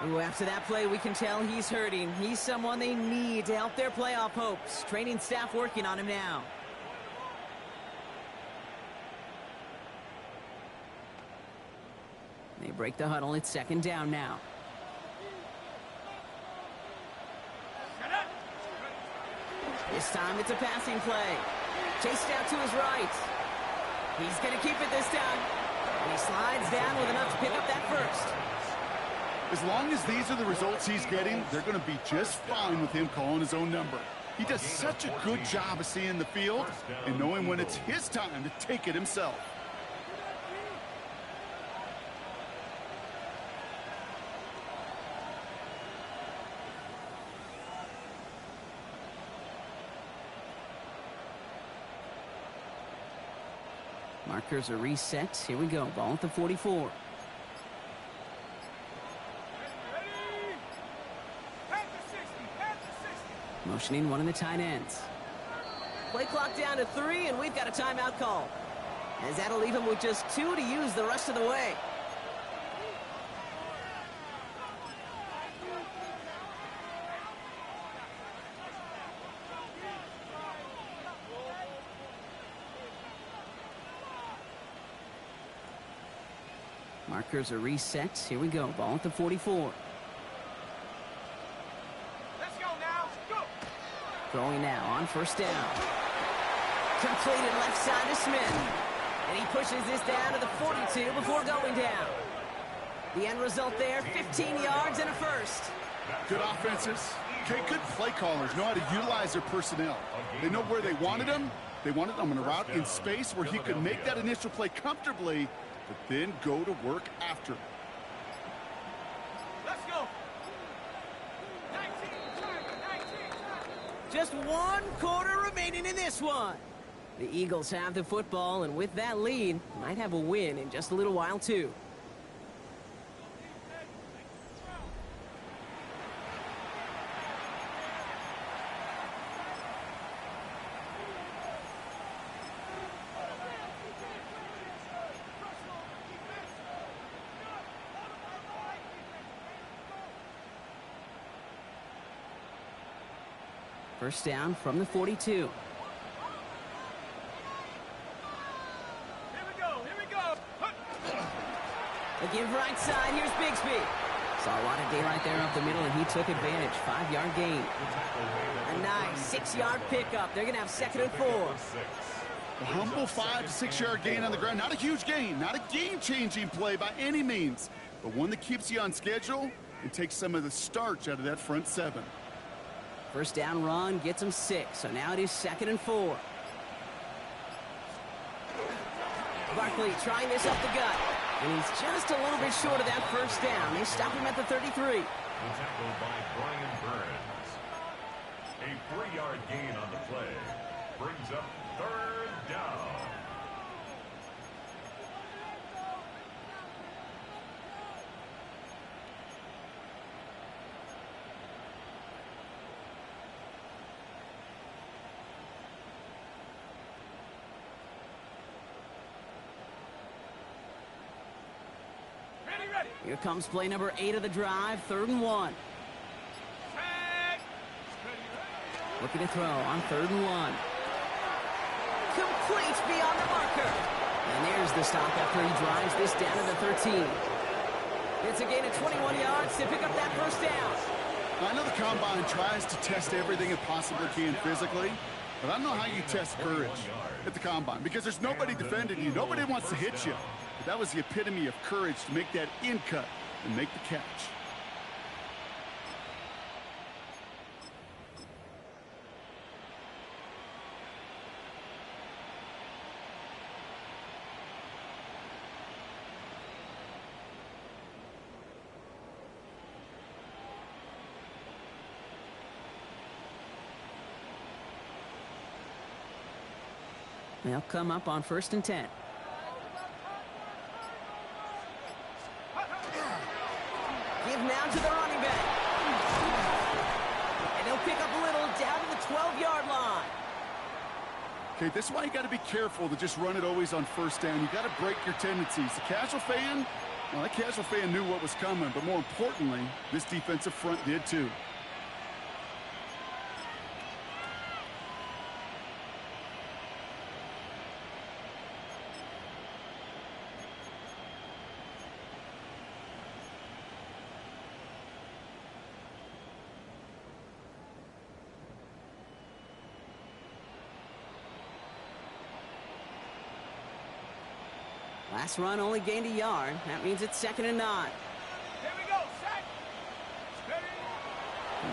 Ooh, after that play, we can tell he's hurting. He's someone they need to help their playoff hopes. Training staff working on him now. They break the huddle. It's 2nd down now. This time it's a passing play. Chased out to his right. He's going to keep it this time. And he slides down with enough to pick up that first. As long as these are the results he's getting, they're going to be just fine with him calling his own number. He does such a good job of seeing the field and knowing when it's his time to take it himself. Markers are reset. Here we go. Ball at the 44. Motioning one of the tight ends. Play clock down to 3, and we've got a timeout call. As that'll leave him with just 2 to use the rest of the way. Markers are reset. Here we go. Ball at the 44. Let's go now. Go. Throwing now on first down. Completed left side to Smith. And he pushes this down to the 42 before going down. The end result there, 15 yards and a first. Good offenses. Okay, good play callers know how to utilize their personnel. They know where they wanted them. They wanted them on a route in space where he could make that initial play comfortably, but then go to work after. Let's go. 19. Just 1 quarter remaining in this one. The Eagles have the football, and with that lead, might have a win in just a little while, too. First down from the 42. Here we go. The give right side, here's Bigsby. Saw a lot of daylight there up the middle, and he took advantage. 5-yard gain. A nice 6-yard pickup. They're going to have 2nd and 4. A humble 5 to 6 yard gain on the ground. Not a huge gain, not a game-changing play by any means, but one that keeps you on schedule and takes some of the starch out of that front seven. First down run gets him 6, so now it is 2nd and 4. Barkley trying this up the gut, and he's just a little bit short of that first down. They stop him at the 33. The tackle by Brian Burns. A 3-yard gain on the play brings up 3rd down. Here comes play number 8 of the drive, 3rd and 1. Looking to throw on 3rd and 1. Complete beyond the marker. And there's the stop after he drives this down to the 13. It's a gain of 21 yards to pick up that first down. I know the combine tries to test everything it possibly can physically, but I don't know how you test courage at the combine because there's nobody defending you. Nobody wants to hit you. But that was the epitome of courage to make that in cut and make the catch. They'll come up on 1st and 10. Give now to the running back. And they'll pick up a little down to the 12-yard line. Okay, this is why you got to be careful to just run it always on 1st down. You got to break your tendencies. The casual fan, well, that casual fan knew what was coming, but more importantly, this defensive front did too. Last run only gained a yard. That means it's 2nd and 9. Here we go, set. Steady.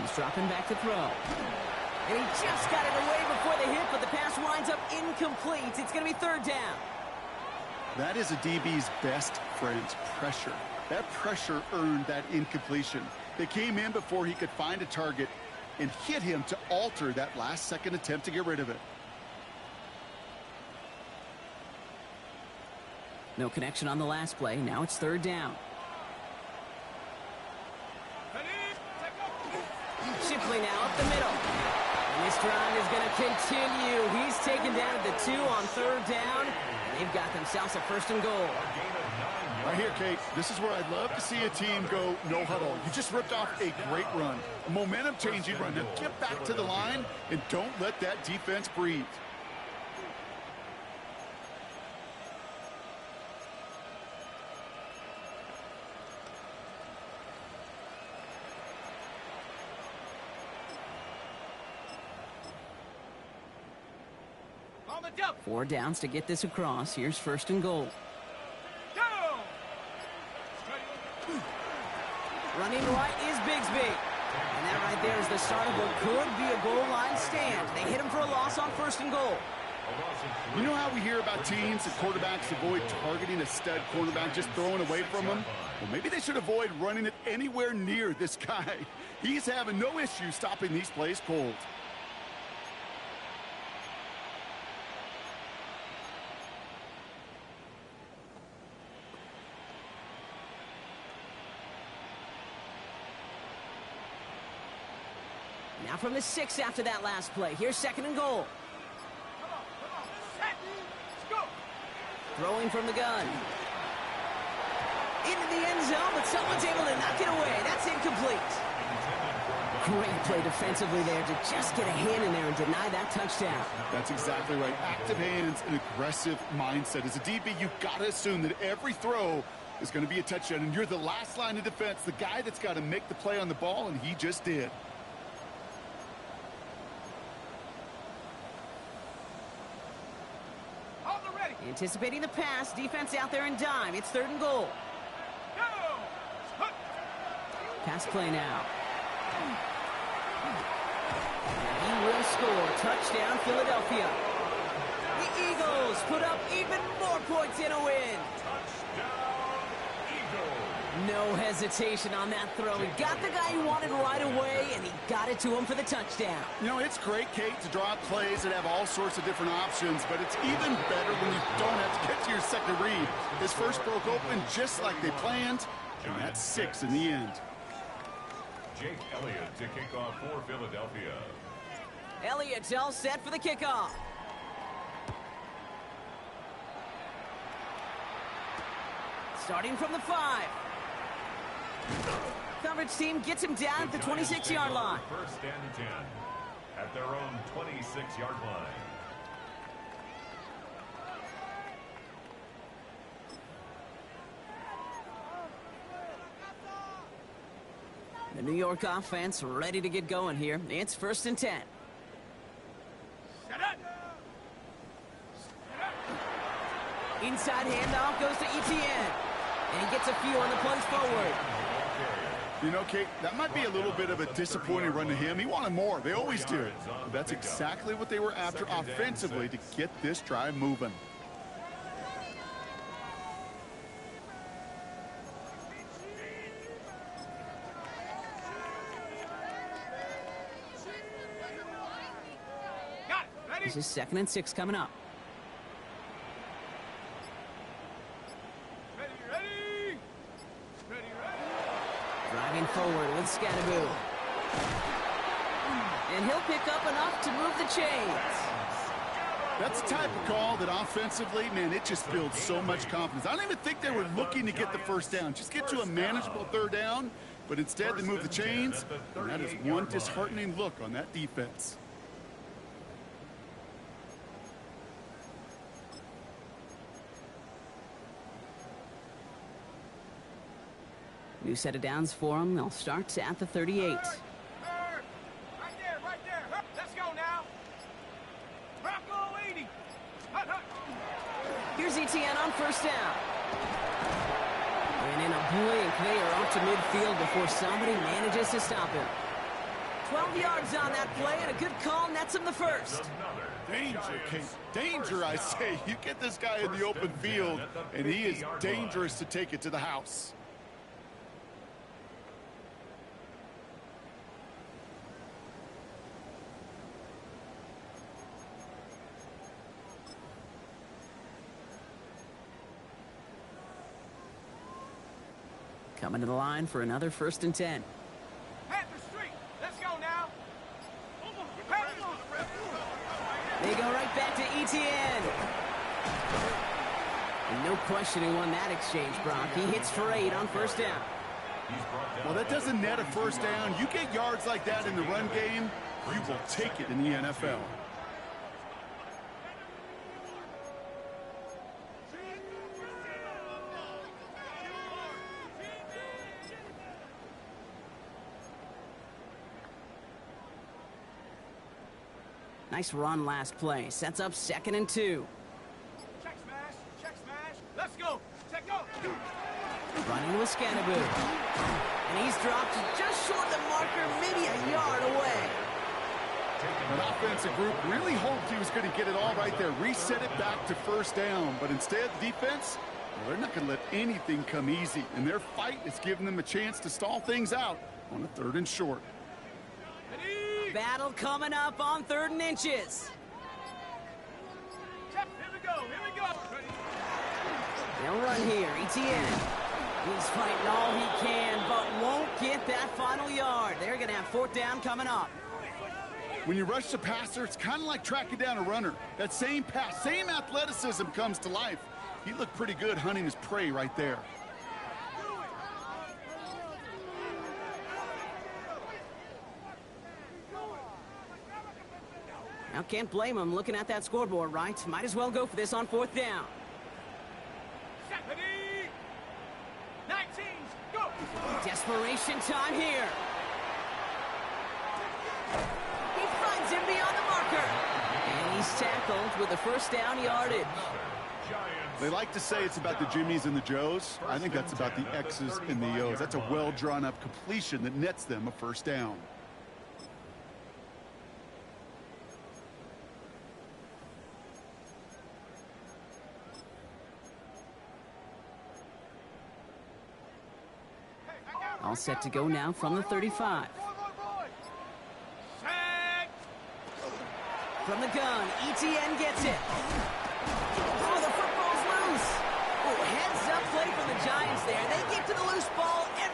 He's dropping back to throw. And he just got it away before the hit, but the pass winds up incomplete. It's going to be 3rd down. That is a DB's best friend, pressure. That pressure earned that incompletion. They came in before he could find a target and hit him to alter that last-second attempt to get rid of it. No connection on the last play. Now it's 3rd down. Shipley now up the middle. And this drive is going to continue. He's taken down at the 2 on 3rd down. And they've got themselves a 1st and goal. Right here, Kate, this is where I'd love to see a team go no huddle. You just ripped off a great run, a momentum-changing run. Now get back to the line and don't let that defense breathe. On the jump. 4 downs to get this across. Here's 1st and goal. Down. Running right is Bigsby. And that right there is the start of what could be a goal line stand. They hit him for a loss on 1st and goal. You know how we hear about teams and quarterbacks avoid targeting a stud cornerback, just throwing away from him? Well, maybe they should avoid running it anywhere near this guy. He's having no issue stopping these plays cold. Now from the 6 after that last play. Here's 2nd and goal. Come on. Set. Let's go. Throwing from the gun. Into the end zone, but someone's able to knock it away. That's incomplete. Great play defensively there to just get a hand in there and deny that touchdown. That's exactly right. Active hands and aggressive mindset. As a DB, you've got to assume that every throw is going to be a touchdown, and you're the last line of defense, the guy that's got to make the play on the ball, and he just did. Anticipating the pass, defense out there in dime. It's 3rd and goal. Pass play now. And he will score. Touchdown, Philadelphia. The Eagles put up even more points in a win. Touchdown, Eagles. No hesitation on that throw. He got the guy he wanted right away, and he got it to him for the touchdown. You know, it's great, Kate, to draw up plays that have all sorts of different options, but it's even better when you don't have to get to your second read. His first broke open just like they planned, and that's 6 in the end. Jake Elliott to kick off for Philadelphia. Elliott's all set for the kickoff. Starting from the 5. Coverage team gets him down at the 26-yard line. First and 10 at their own 26-yard line. The New York offense ready to get going here. It's 1st and 10. Inside handoff goes to Etienne. And he gets a few on the punch forward. You know, Kate, that might be a little bit of a disappointing run to him. He wanted more. They always do. But that's exactly what they were after offensively to get this drive moving. This is 2nd and 6 coming up. Driving forward with Scatteroo. And he'll pick up enough to move the chains. That's the type of call that offensively, man, it just builds so much confidence. I don't even think they were looking to get the first down. Just get to a manageable 3rd down, but instead they move the chains, and that is one disheartening look on that defense. New set of downs for them. They'll start at the 38. Right there. Let's go now. Rocco 80. Here's Etienne on 1st down. And in a blink, they are up to midfield before somebody manages to stop him. 12 yards on that play, and a good call nets him the 1st. Danger, Kate. Danger, I say. You get this guy in the open field, and he is dangerous to take it to the house. Coming to the line for another 1st and 10. Panther Street. Let's go now. They go right back to Etienne. And no question who won that exchange, Brock. He hits for 8 on 1st down. Well, that doesn't net a 1st down. You get yards like that in the run game, you will take it in the NFL. Nice run last play. Sets up 2nd and 2. Check smash. Let's go. Check go. Running with Scatteroo. And he's dropped just short of the marker, maybe a yard away. An offensive group really hoped he was going to get it all right there. Reset it back to 1st down. But instead, the defense, well, they're not going to let anything come easy. And their fight is giving them a chance to stall things out on a 3rd and short. Battle coming up on 3rd and inches. Here we go. They'll run here. Etienne. He's fighting all he can, but won't get that final yard. They're going to have 4th down coming up. When you rush the passer, it's kind of like tracking down a runner. That same pass, same athleticism comes to life. He looked pretty good hunting his prey right there. Now, can't blame him looking at that scoreboard, right? Might as well go for this on 4th down. 19, go! Desperation time here. He finds him beyond the marker. And he's tackled with a 1st down yardage. They like to say it's about the Jimmies and the Joes. I think that's about the X's and the O's. That's a well-drawn-up completion that nets them a first down. All set to go now from the 35. From the gun, ETN gets it. Oh, the football's loose. Oh, heads-up play from the Giants there. They get to the loose ball and...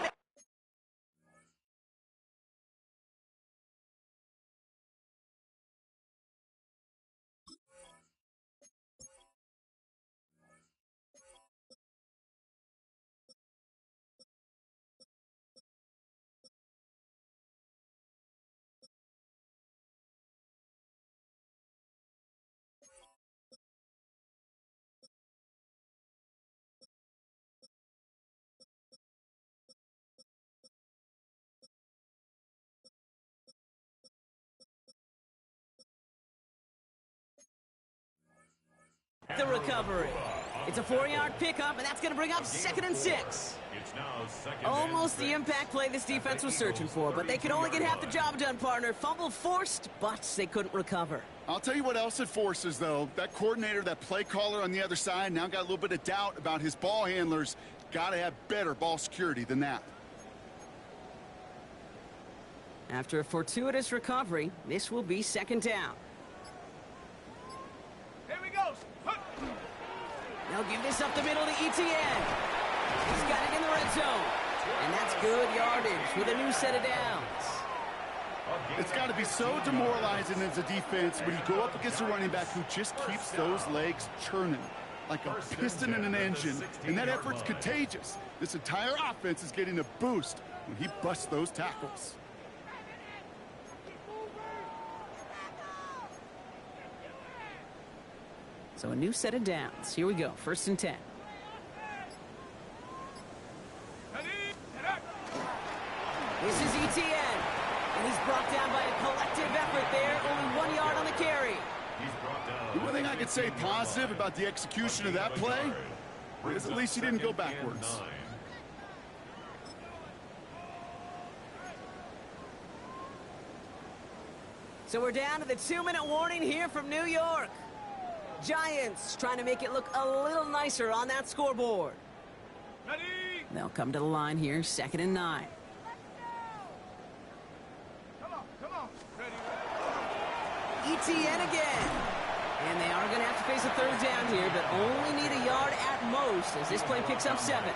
the recovery. It's a 4-yard pickup, and that's going to bring up 2nd and 6. Almost the impact play this defense was searching for, but they could only get half the job done, partner. Fumble forced, but they couldn't recover. I'll tell you what else it forces, though. That coordinator, that play caller on the other side, now got a little bit of doubt about his ball handlers. Got to have better ball security than that. After a fortuitous recovery, this will be 2nd down. Here we go. They'll give this up the middle to ETN. He's got it in the red zone. And that's good yardage with a new set of downs. It's got to be so demoralizing as a defense when you go up against a running back who just keeps those legs churning like a piston in an engine. And that effort's contagious. This entire offense is getting a boost when he busts those tackles. So a new set of downs. Here we go. 1st and 10. This is ETN. And he's brought down by a collective effort there. Only 1 yard on the carry. The one thing I could say positive about the execution of that play is at least he didn't go backwards. So we're down to the 2-minute warning here from New York. Giants trying to make it look a little nicer on that scoreboard. Ready? They'll come to the line here, 2nd and 9. Come on. Ready? ETN again. And they are going to have to face a 3rd down here, but only need a yard at most as this play picks up 7.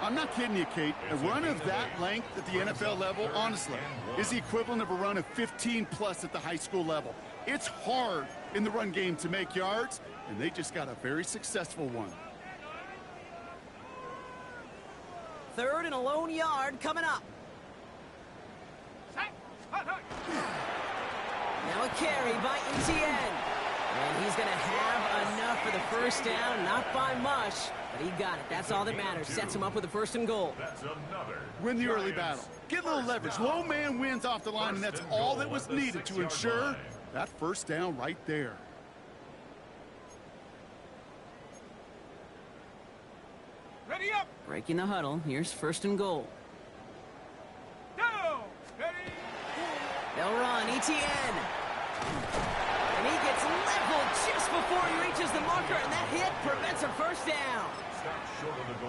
I'm not kidding you, Kate. A run of that length at the NFL level, honestly, is the equivalent of a run of 15+ at the high school level. It's hard in the run game to make yards, and they just got a very successful one. 3rd and a lone yard coming up. Now a carry by ETN. And he's going to have enough for the 1st down, not by much, but he got it. That's all that matters. Sets him up with a 1st and goal. Win the early battle. Get a little leverage. Low man wins off the line, and that's all that was needed to ensure that 1st down right there. Ready up. Breaking the huddle. Here's 1st and goal. Down. Ready. They'll run. ETN. And he gets leveled just before he reaches the marker, and that hit prevents a 1st down.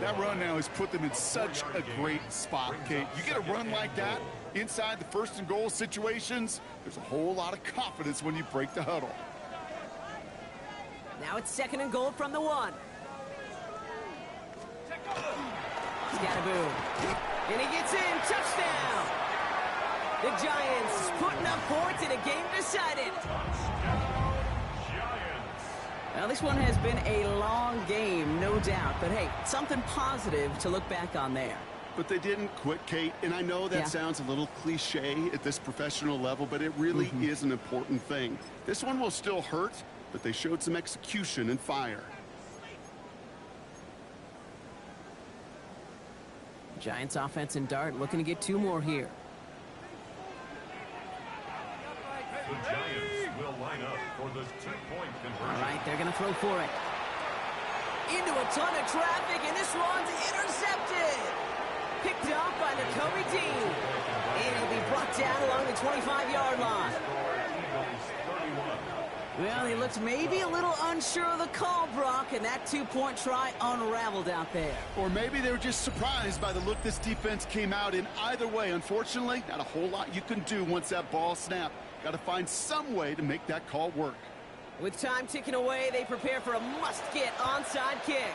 That run now has put them in such a great spot, Kate. You get a run like that inside the 1st and goal situations, there's a whole lot of confidence when you break the huddle. Now it's 2nd and goal from the 1. Scattaboo. And he gets in. Touchdown. The Giants putting up points in a game decided. Well, this one has been a long game, no doubt. But, hey, something positive to look back on there. But they didn't quit, Kate. And I know that sounds a little cliche at this professional level, but it really is an important thing. This one will still hurt, but they showed some execution and fire. Giants offense and dart looking to get 2 more here. The Giants will line up for the 2-point conversion. All right, they're going to throw for it. into a ton of traffic, and this one's intercepted. Picked up by Nakobe Dean. And he'll be brought down along the 25-yard line. Well, he looked maybe a little unsure of the call, Brock, and that two-point try unraveled out there. Or maybe they were just surprised by the look this defense came out in. Either way, unfortunately, not a whole lot you can do once that ball snapped. Got to find some way to make that call work. With time ticking away, they prepare for a must-get onside kick.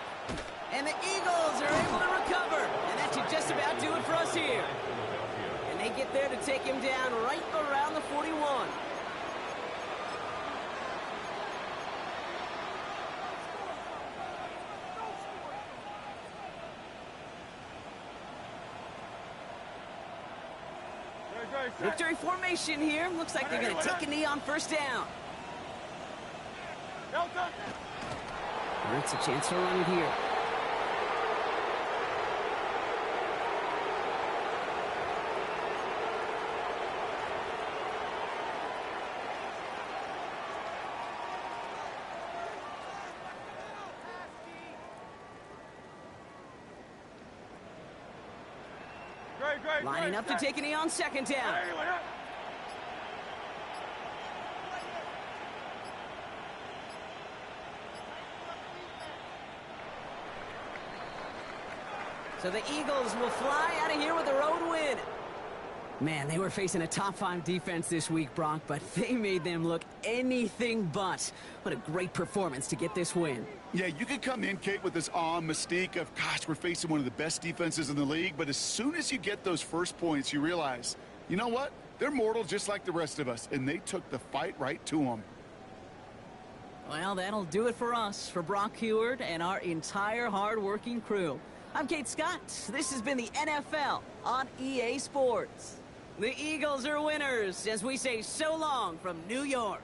And the Eagles are able to recover. And that should just about do it for us here. And they get there to take him down right around the 41. Victory formation here. Looks like they're going to take a knee on first down. It's a chance to run it here. Lining up to take a knee on second down. So the Eagles will fly out of here with a road win. Man, they were facing a top-5 defense this week, Brock, but they made them look anything but. What a great performance to get this win. Yeah, you can come in, Kate, with this awe and mystique of, gosh, we're facing one of the best defenses in the league, but as soon as you get those first points, you realize, you know what? They're mortal just like the rest of us, and they took the fight right to them. Well, that'll do it for us, for Brock Heward and our entire hard-working crew. I'm Kate Scott. This has been the NFL on EA Sports. The Eagles are winners as we say so long from New York.